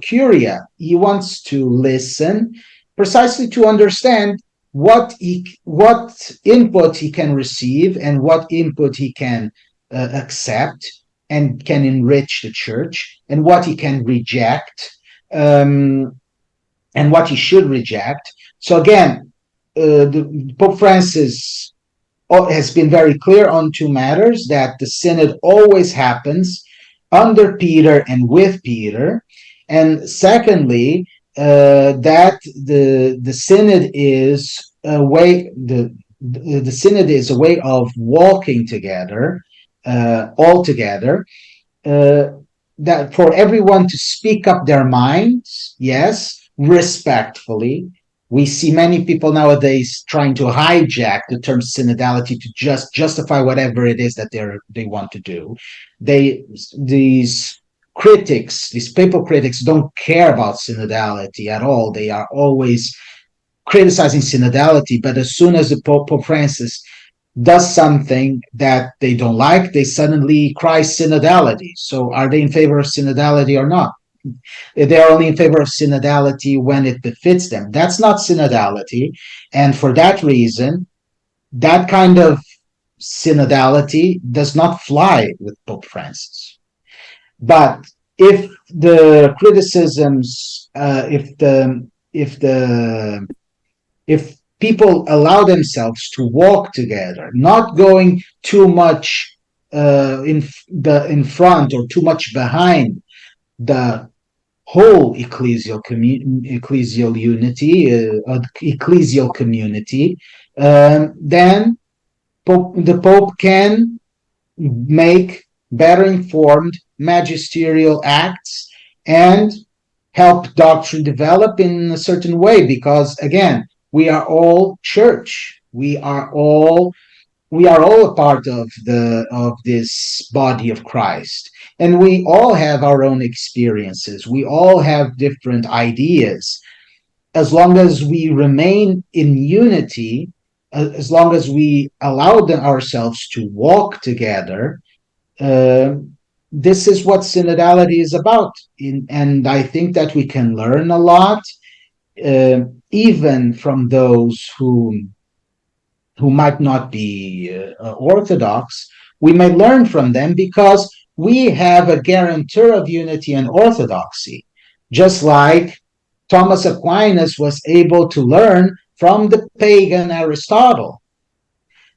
curia. He wants to listen precisely to understand what input he can receive and what input he can accept and can enrich the church, and what he can reject, and what he should reject. So again, the Pope Francis has been very clear on two matters: that the synod always happens under Peter and with Peter, and secondly, that the synod is a way the synod is a way of walking together, all together, that for everyone to speak up their minds, yes, respectfully. We see many people nowadays trying to hijack the term synodality to just justify whatever it is that they want to do. These critics, these papal critics, don't care about synodality at all. They are always criticizing synodality, but as soon as the Pope Francis does something that they don't like, they suddenly cry synodality. So are they in favor of synodality or not? They're only in favor of synodality when it befits them. That's not synodality. And for that reason, that kind of synodality does not fly with Pope Francis. But if the criticisms, if people allow themselves to walk together, not going too much in front or too much behind the whole ecclesial unity, ecclesial community, then the Pope can make better informed magisterial acts and help doctrine develop in a certain way, because again, we are all church. We are all a part of this body of Christ, and we all have our own experiences. We all have different ideas. As long as we remain in unity, as long as we allow ourselves to walk together, this is what synodality is about. And I think that we can learn a lot, even from those who might not be orthodox. We may learn from them because we have a guarantor of unity and orthodoxy, just like Thomas Aquinas was able to learn from the pagan Aristotle.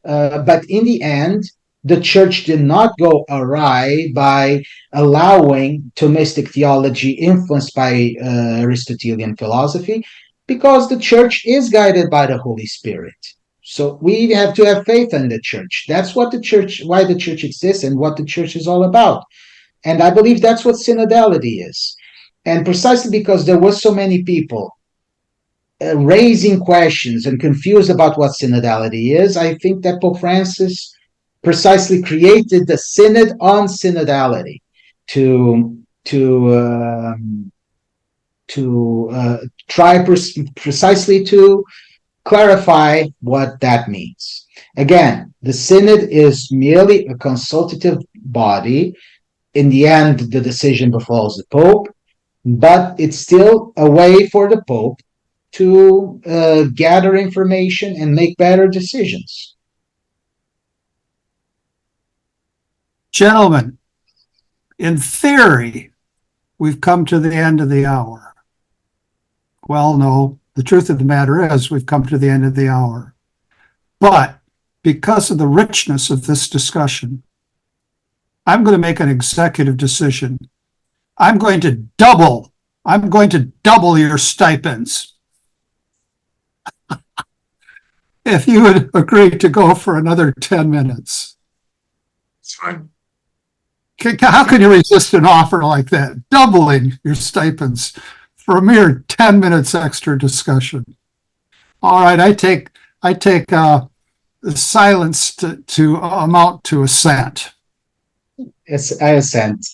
But in the end, the church did not go awry by allowing Thomistic theology influenced by Aristotelian philosophy, because the church is guided by the Holy Spirit. So we have to have faith in the church. That's what why the church exists and what the church is all about. And I believe that's what synodality is. And precisely because there were so many people raising questions and confused about what synodality is, I think that Pope Francis precisely created the Synod on Synodality to try precisely to clarify what that means. Again, the Synod is merely a consultative body. In the end, the decision befalls the Pope, but it's still a way for the Pope to gather information and make better decisions. Gentlemen, in theory, we've come to the end of the hour. Well, no, the truth of the matter is we've come to the end of the hour. But because of the richness of this discussion, I'm going to make an executive decision. I'm going to double your stipends. If you would agree to go for another 10 minutes. It's fine. How can you resist an offer like that? Doubling your stipends for a mere 10 minutes extra discussion. All right, I take silence to amount to assent. Yes, I assent.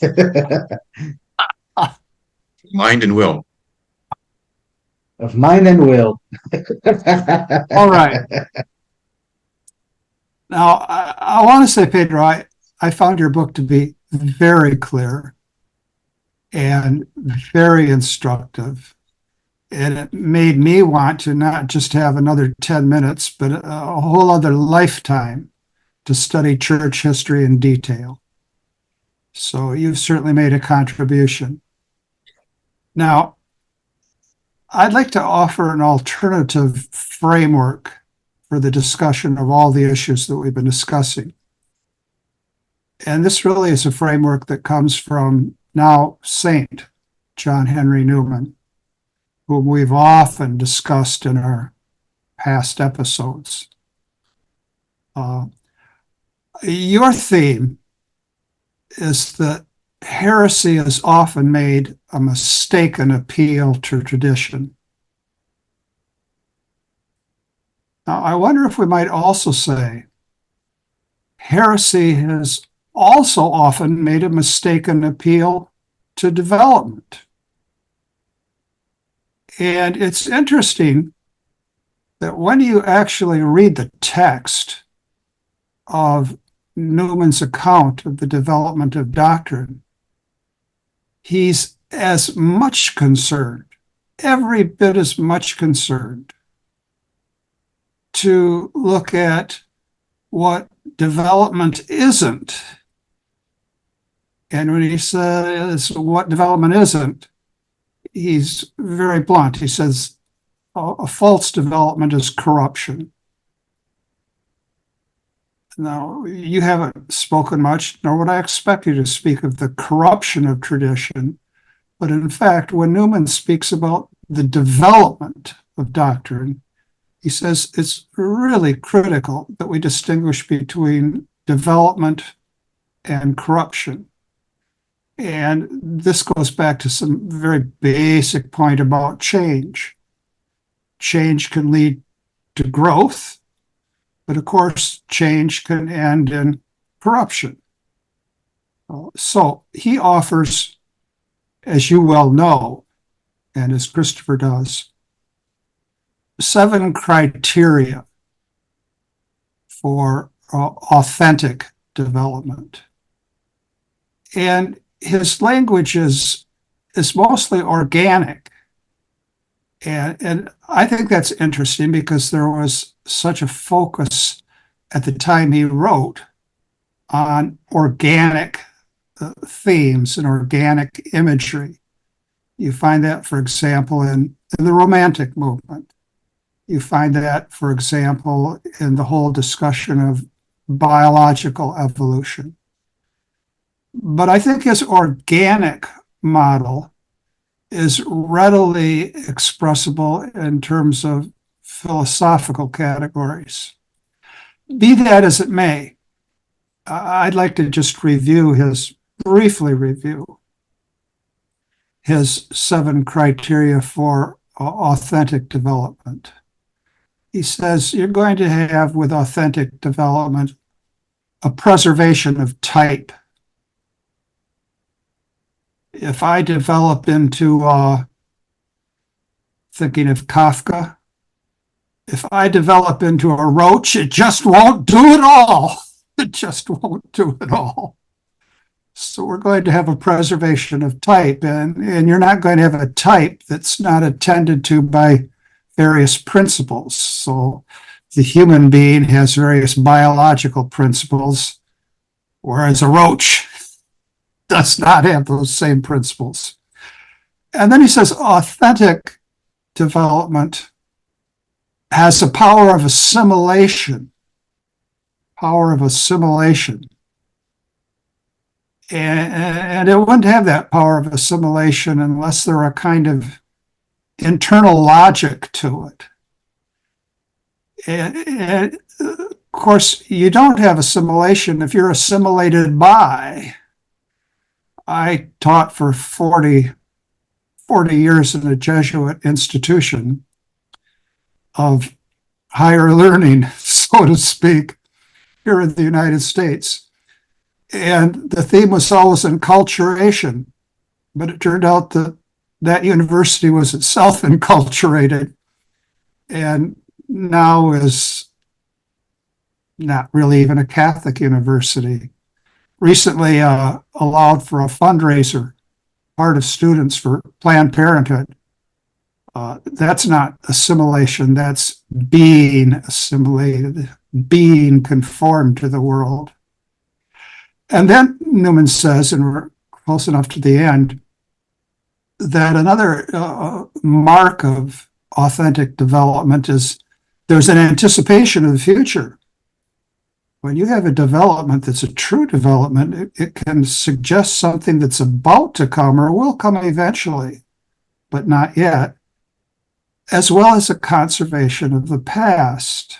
Mind and will. Of mind and will. All right. Now, I want to say, Pedro, I found your book to be very clear and very instructive. And it made me want to not just have another 10 minutes, but a whole other lifetime to study church history in detail. So you've certainly made a contribution. Now, I'd like to offer an alternative framework for the discussion of all the issues that we've been discussing. And this really is a framework that comes from now Saint John Henry Newman, whom we've often discussed in our past episodes. Your theme is that heresy is often made a mistaken appeal to tradition. Now, I wonder if we might also say heresy has also often made a mistaken appeal to development. And it's interesting that when you actually read the text of Newman's account of the development of doctrine, he's as much concerned, every bit as much concerned, to look at what development isn't. And when he says what development isn't, he's very blunt. He says a false development is corruption. Now, you haven't spoken much, nor would I expect you to speak of the corruption of tradition. But in fact, when Newman speaks about the development of doctrine, he says it's really critical that we distinguish between development and corruption. And this goes back to some very basic point about change. Change can lead to growth, but of course, change can end in corruption. So he offers, as you well know, and as Christopher does, 7 criteria for authentic development. And his language is mostly organic. And I think that's interesting because there was such a focus at the time he wrote on organic themes and organic imagery. You find that, for example, in the Romantic movement. You find that, for example, in the whole discussion of biological evolution. But I think his organic model is readily expressible in terms of philosophical categories. Be that as it may, I'd like to just briefly review his 7 criteria for authentic development. He says you're going to have, with authentic development, a preservation of type. If I develop into, thinking of Kafka, if I develop into a roach, it just won't do it all. It just won't do it all. So we're going to have a preservation of type, and you're not going to have a type that's not attended to by various principles. So the human being has various biological principles, whereas a roach does not have those same principles. And then he says authentic development has a power of assimilation power of assimilation. And it wouldn't have that power of assimilation unless there were a kind of internal logic to it. And of course, you don't have assimilation if you're assimilated by. I taught for 40 years in a Jesuit institution of higher learning, so to speak, here in the United States. And the theme was always enculturation, but it turned out that that university was itself enculturated and now is not really even a Catholic university. Recently allowed for a fundraiser, part of students for Planned Parenthood. That's not assimilation, that's being assimilated, being conformed to the world. And then Newman says, and we're close enough to the end, that another mark of authentic development is there's an anticipation of the future. When you have a development that's a true development, it can suggest something that's about to come or will come eventually, but not yet, as well as a conservation of the past.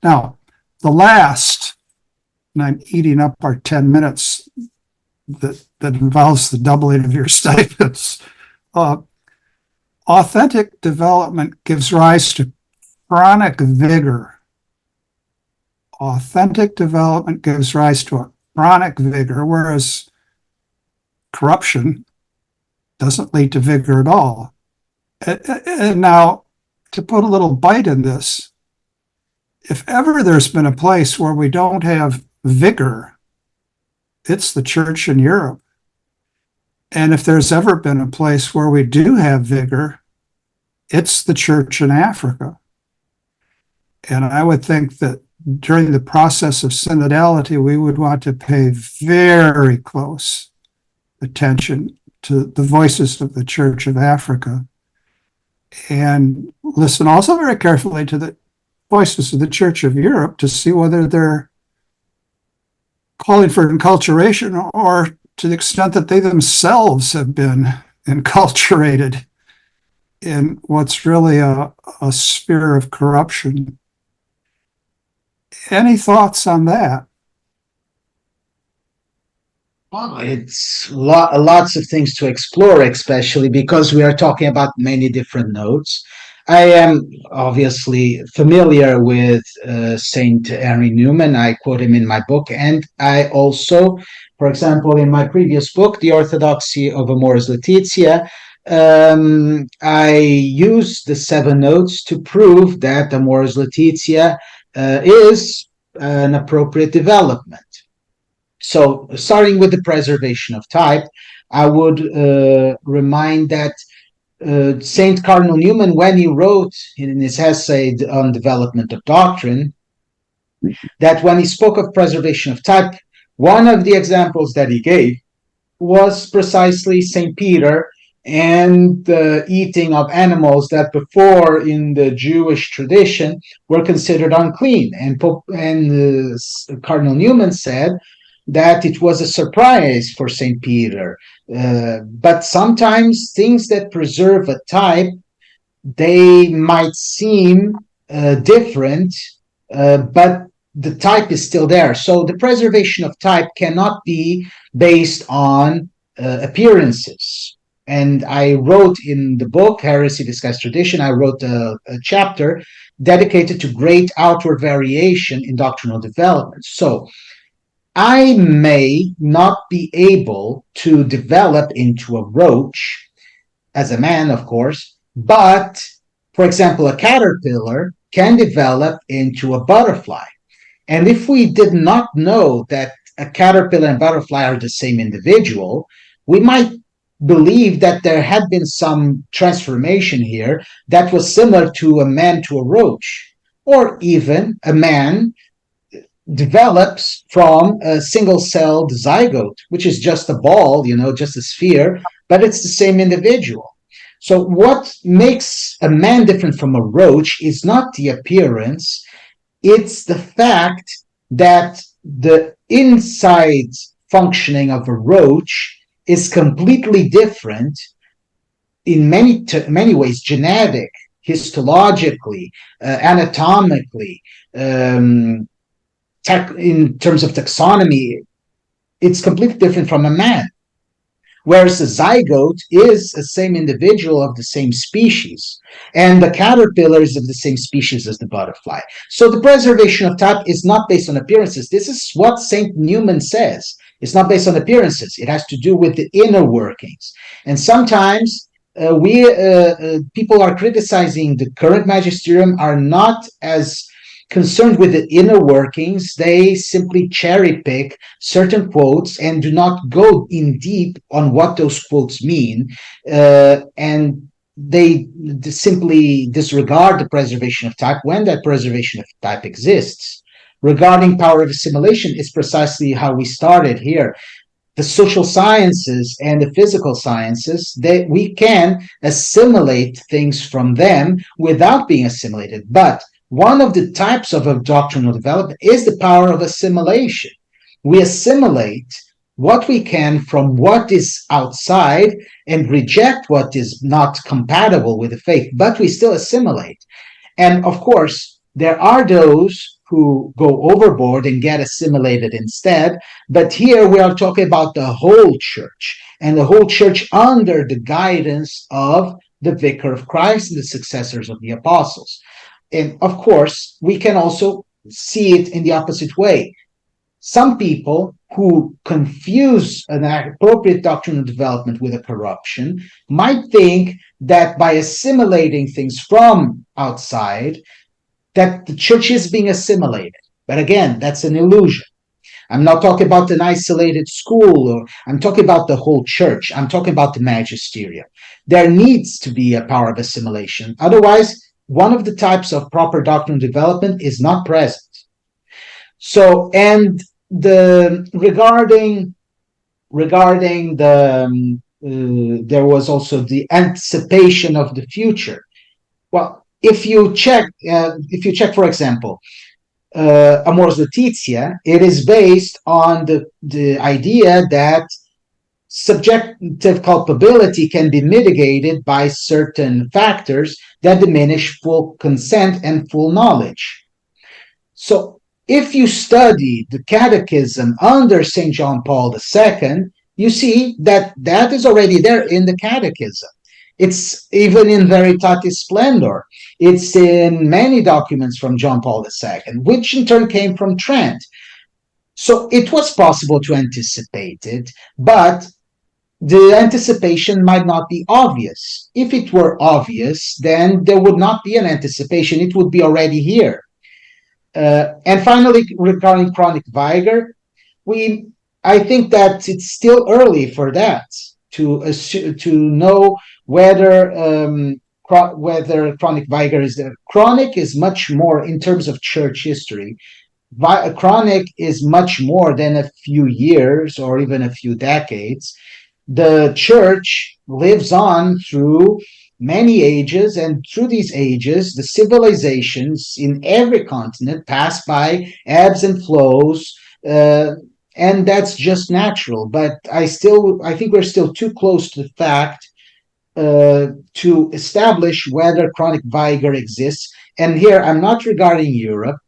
Now, the last, and I'm eating up our 10 minutes that involves the doubling of your stipends. Authentic development gives rise to chronic vigor. Authentic development gives rise to a chronic vigor, whereas corruption doesn't lead to vigor at all. And now, to put a little bite in this, if ever there's been a place where we don't have vigor, it's the church in Europe. And if there's ever been a place where we do have vigor, it's the church in Africa. And I would think that during the process of synodality, we would want to pay very close attention to the voices of the Church of Africa and listen also very carefully to the voices of the Church of Europe to see whether they're calling for enculturation or to the extent that they themselves have been enculturated in what's really a sphere of corruption. Any thoughts on that? Well, it's lots of things to explore, especially because we are talking about many different notes. I am obviously familiar with Saint Henry Newman. I quote him in my book, and I also, for example, in my previous book, The Orthodoxy of Amoris Laetitia, I used the 7 notes to prove that Amoris Laetitia is an appropriate development. So, starting with the preservation of type, I would remind that Saint Cardinal Newman, when he wrote in his essay on development of doctrine, that when he spoke of preservation of type, one of the examples that he gave was precisely Saint Peter and the eating of animals that before in the Jewish tradition were considered unclean. And Cardinal Newman said that it was a surprise for Saint Peter. But sometimes things that preserve a type, they might seem different, but the type is still there. So the preservation of type cannot be based on appearances. And I wrote in the book, Heresy Disguised Tradition, I wrote a chapter dedicated to great outward variation in doctrinal development. So I may not be able to develop into a roach, as a man, of course, but, for example, a caterpillar can develop into a butterfly. And if we did not know that a caterpillar and butterfly are the same individual, we might believe that there had been some transformation here that was similar to a man to a roach, or even a man develops from a single-celled zygote, which is just a ball, just a sphere, but it's the same individual. So what makes a man different from a roach is not the appearance, it's the fact that the inside functioning of a roach is completely different in many ways, genetic, histologically, anatomically, in terms of taxonomy, it's completely different from a man. Whereas a zygote is the same individual of the same species, and the caterpillar is of the same species as the butterfly. So the preservation of type is not based on appearances. This is what St. Newman says. It's not based on appearances. It has to do with the inner workings. And sometimes people are criticizing the current magisterium are not as concerned with the inner workings. They simply cherry pick certain quotes and do not go in deep on what those quotes mean, and they simply disregard the preservation of type when that preservation of type exists. Regarding power of assimilation, is precisely how we started here. The social sciences and the physical sciences, that we can assimilate things from them without being assimilated. But one of the types of a doctrinal development is the power of assimilation. We assimilate what we can from what is outside and reject what is not compatible with the faith, but we still assimilate. And of course, there are those who go overboard and get assimilated instead. But here we are talking about the whole church, and the whole church under the guidance of the Vicar of Christ and the successors of the apostles. And of course, we can also see it in the opposite way. Some people who confuse an appropriate doctrinal development with a corruption might think that by assimilating things from outside, that the church is being assimilated. But again, that's an illusion. I'm not talking about an isolated school, or I'm talking about the whole church. I'm talking about the magisterium. There needs to be a power of assimilation. Otherwise, one of the types of proper doctrinal development is not present. So, and regarding the there was also the anticipation of the future. Well, if you check, for example, Amors Laetitia, it is based on the idea that subjective culpability can be mitigated by certain factors that diminish full consent and full knowledge. So if you study the Catechism under St. John Paul II, you see that that is already there in the Catechism. It's even in Veritatis Splendor. It's in many documents from John Paul II, which in turn came from Trent. So it was possible to anticipate it, but the anticipation might not be obvious. If it were obvious, then there would not be an anticipation. It would be already here. And finally, regarding chronic vigor, I think that it's still early for that to know whether chronic vigor is there. Chronic is much more, in terms of church history, chronic is much more than a few years or even a few decades. The church lives on through many ages, and through these ages, the civilizations in every continent pass by ebbs and flows, and that's just natural. But I think we're still too close to the fact to establish whether chronic vigor exists. And here, I'm not regarding Europe,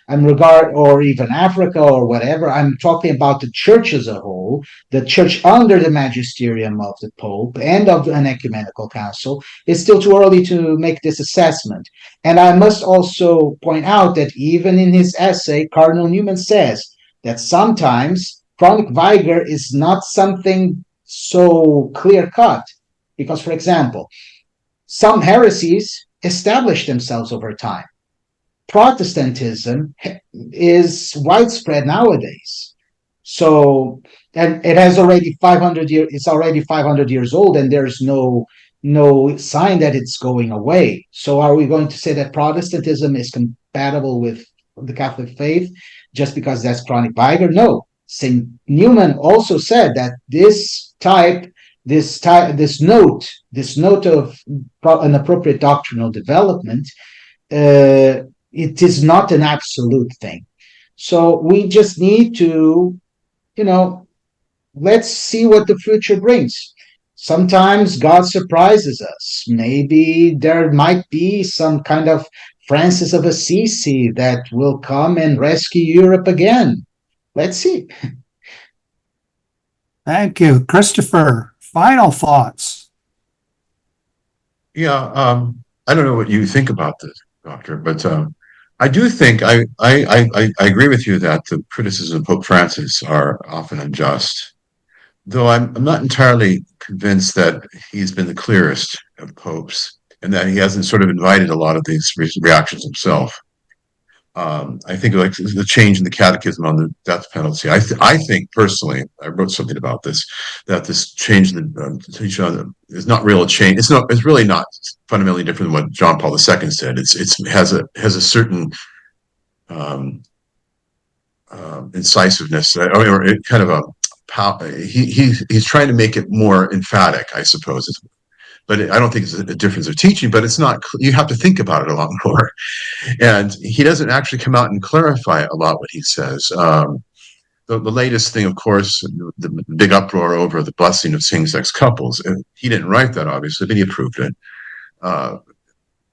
or even Africa or whatever. I'm talking about the church as a whole, the church under the magisterium of the Pope and of an ecumenical council. It's still too early to make this assessment. And I must also point out that even in his essay, Cardinal Newman says that sometimes chronic vigor is not something so clear-cut. Because, for example, some heresies establish themselves over time. Protestantism is widespread nowadays. So, and it has already 500 years, it's already 500 years old, and there's no sign that it's going away. So are we going to say that Protestantism is compatible with the Catholic faith just because that's chronic vigor? No. St. Newman also said that this note of an appropriate doctrinal development, it is not an absolute thing. So we just need to, let's see what the future brings. Sometimes God surprises us. Maybe there might be some kind of Francis of Assisi that will come and rescue Europe again. Let's see. Thank you. Christopher, final thoughts. Yeah, I don't know what you think about this, Doctor, but I do think I agree with you that the criticisms of Pope Francis are often unjust, though I'm not entirely convinced that he's been the clearest of popes and that he hasn't sort of invited a lot of these reactions himself. I think like the change in the catechism on the death penalty. I think personally, I wrote something about this, that this change in the is not real a change. It's really not fundamentally different than what John Paul II said. It has a certain incisiveness, or it kind of he's trying to make it more emphatic, I suppose. But I don't think it's a difference of teaching, but it's not, you have to think about it a lot more. And he doesn't actually come out and clarify a lot what he says. The latest thing, of course, the big uproar over the blessing of same-sex couples. He didn't write that, obviously, but he approved it.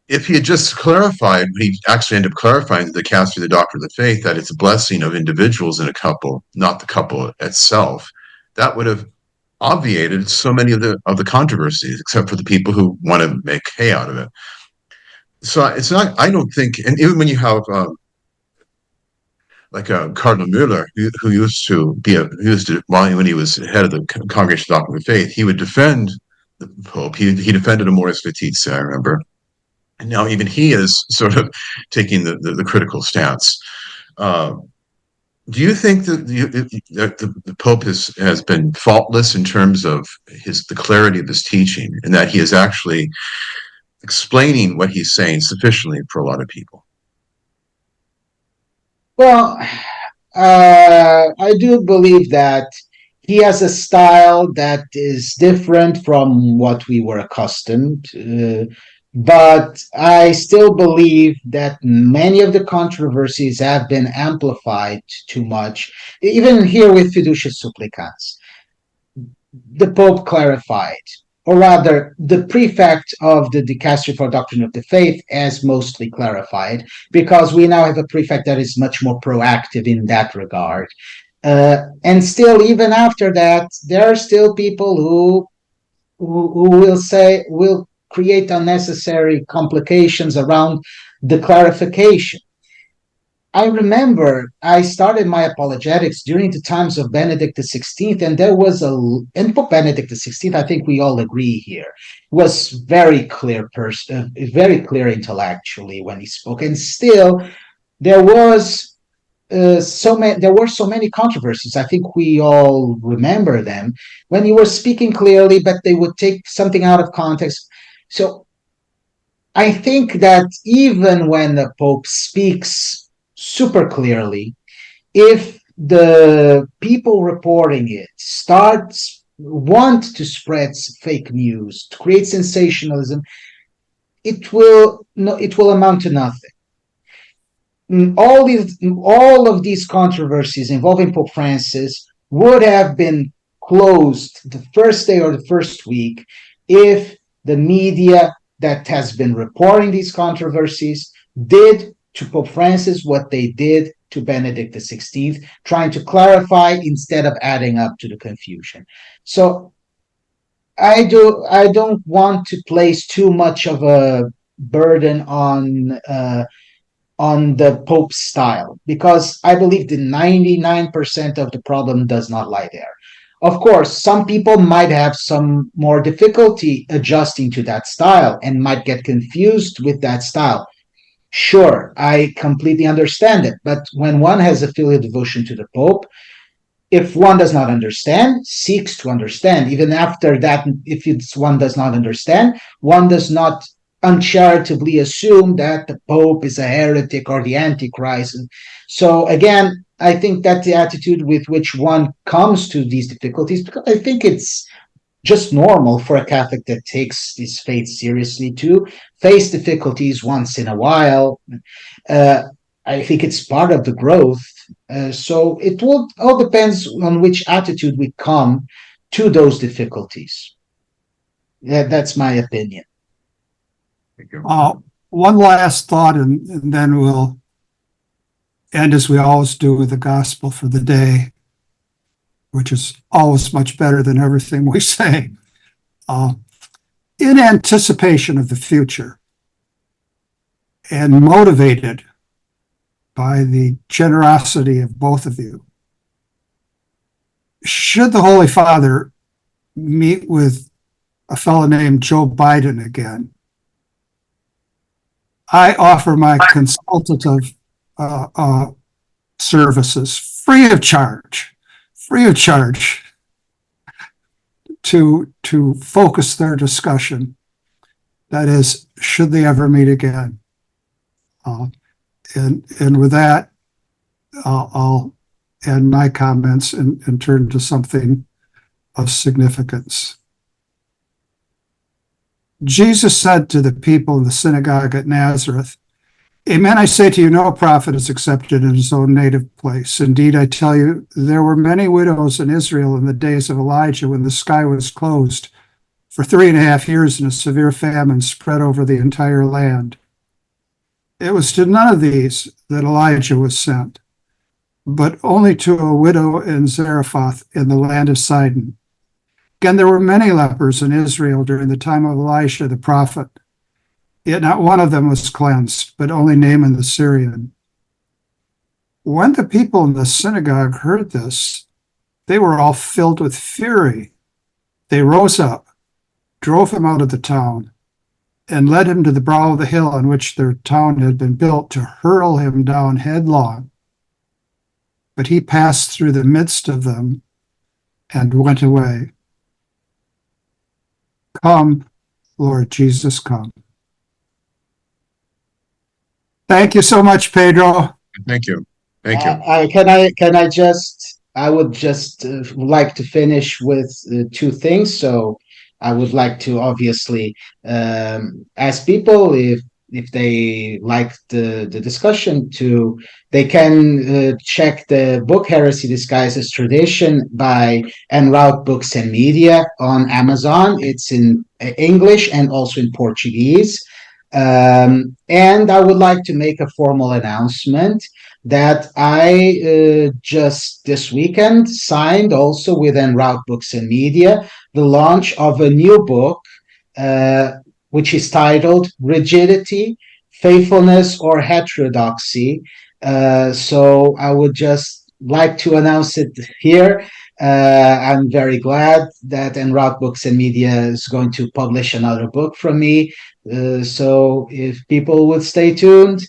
If he had just clarified, he actually ended up clarifying the Dicastery of the Doctrine of the Faith, that it's a blessing of individuals in a couple, not the couple itself. That would have obviated so many of the controversies, except for the people who want to make hay out of it. So it's not, I don't think, and even when you have like Cardinal Mueller, who used to when he was head of the Congregation of Doctrine of Faith, he would defend the Pope. He defended Amoris Laetitia, I remember. And now even he is sort of taking the critical stance. Do you think that the Pope has been faultless in terms of the clarity of his teaching, and that he is actually explaining what he's saying sufficiently for a lot of people? Well, I do believe that he has a style that is different from what we were accustomed. But I still believe that many of the controversies have been amplified too much. Even here with Fiducia Supplicans, the Pope clarified, or rather, the prefect of the Dicastery for Doctrine of the Faith has mostly clarified, because we now have a prefect that is much more proactive in that regard. And still, even after that, there are still people who will create unnecessary complications around the clarification. I remember I started my apologetics during the times of Benedict XVI, and there was and Pope Benedict XVI, I think we all agree here, was very clear very clear intellectually when he spoke, and still there was there were so many controversies. I think we all remember them when he was speaking clearly, but they would take something out of context. So I think that even when the Pope speaks super clearly, if the people reporting it want to spread fake news, to create sensationalism, it will amount to nothing. All of these controversies involving Pope Francis would have been closed the first day or the first week if the media that has been reporting these controversies did to Pope Francis what they did to Benedict XVI, trying to clarify instead of adding up to the confusion. So I don't want to place too much of a burden on the Pope's style, because I believe the 99% of the problem does not lie there. Of course, some people might have some more difficulty adjusting to that style and might get confused with that style. Sure, I completely understand it. But when one has a filial devotion to the Pope, if one does not understand, seeks to understand. Even after that, if one does not understand, one does not uncharitably assume that the Pope is a heretic or the Antichrist. So again, I think that the attitude with which one comes to these difficulties, because I think it's just normal for a Catholic that takes his faith seriously to face difficulties once in a while. I think it's part of the growth. So it will all depends on which attitude we come to those difficulties. That's my opinion. Thank you. One last thought, and then we'll end as we always do with the gospel for the day, which is always much better than everything we say. In anticipation of the future and motivated by the generosity of both of you, should the Holy Father meet with a fellow named Joe Biden again, I offer my consultative services free of charge to focus their discussion. That is, should they ever meet again? And with that, I'll end my comments and turn to something of significance. Jesus said to the people in the synagogue at Nazareth, "Amen, I say to you, no prophet is accepted in his own native place. Indeed, I tell you, there were many widows in Israel in the days of Elijah when the sky was closed for 3.5 years and a severe famine spread over the entire land. It was to none of these that Elijah was sent, but only to a widow in Zarephath in the land of Sidon. Again, there were many lepers in Israel during the time of Elisha the prophet, yet not one of them was cleansed, but only Naaman the Syrian." When the people in the synagogue heard this, they were all filled with fury. They rose up, drove him out of the town, and led him to the brow of the hill on which their town had been built to hurl him down headlong. But he passed through the midst of them and went away. Come, Lord Jesus, come. Thank you so much, Pedro. Thank you. Thank you. I would just like to finish with two things. So I would like to obviously ask people if they like the discussion they can check the book Heresy Disguised as Tradition by En Route Books and Media on Amazon. It's in English and also in Portuguese. And I would like to make a formal announcement that I just this weekend signed also with En Route Books and Media the launch of a new book, which is titled Rigidity, Faithfulness, or Heterodoxy. So I would just like to announce it here. I'm very glad that En Route Books and Media is going to publish another book from me. So if people would stay tuned,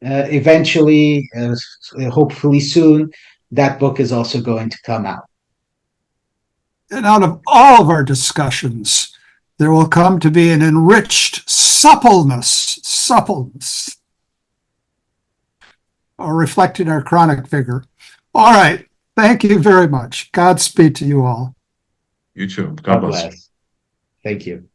eventually, hopefully soon, that book is also going to come out. And out of all of our discussions, there will come to be an enriched suppleness, reflecting our chronic vigor. All right. Thank you very much. Godspeed to you all. You too. God bless. Thank you.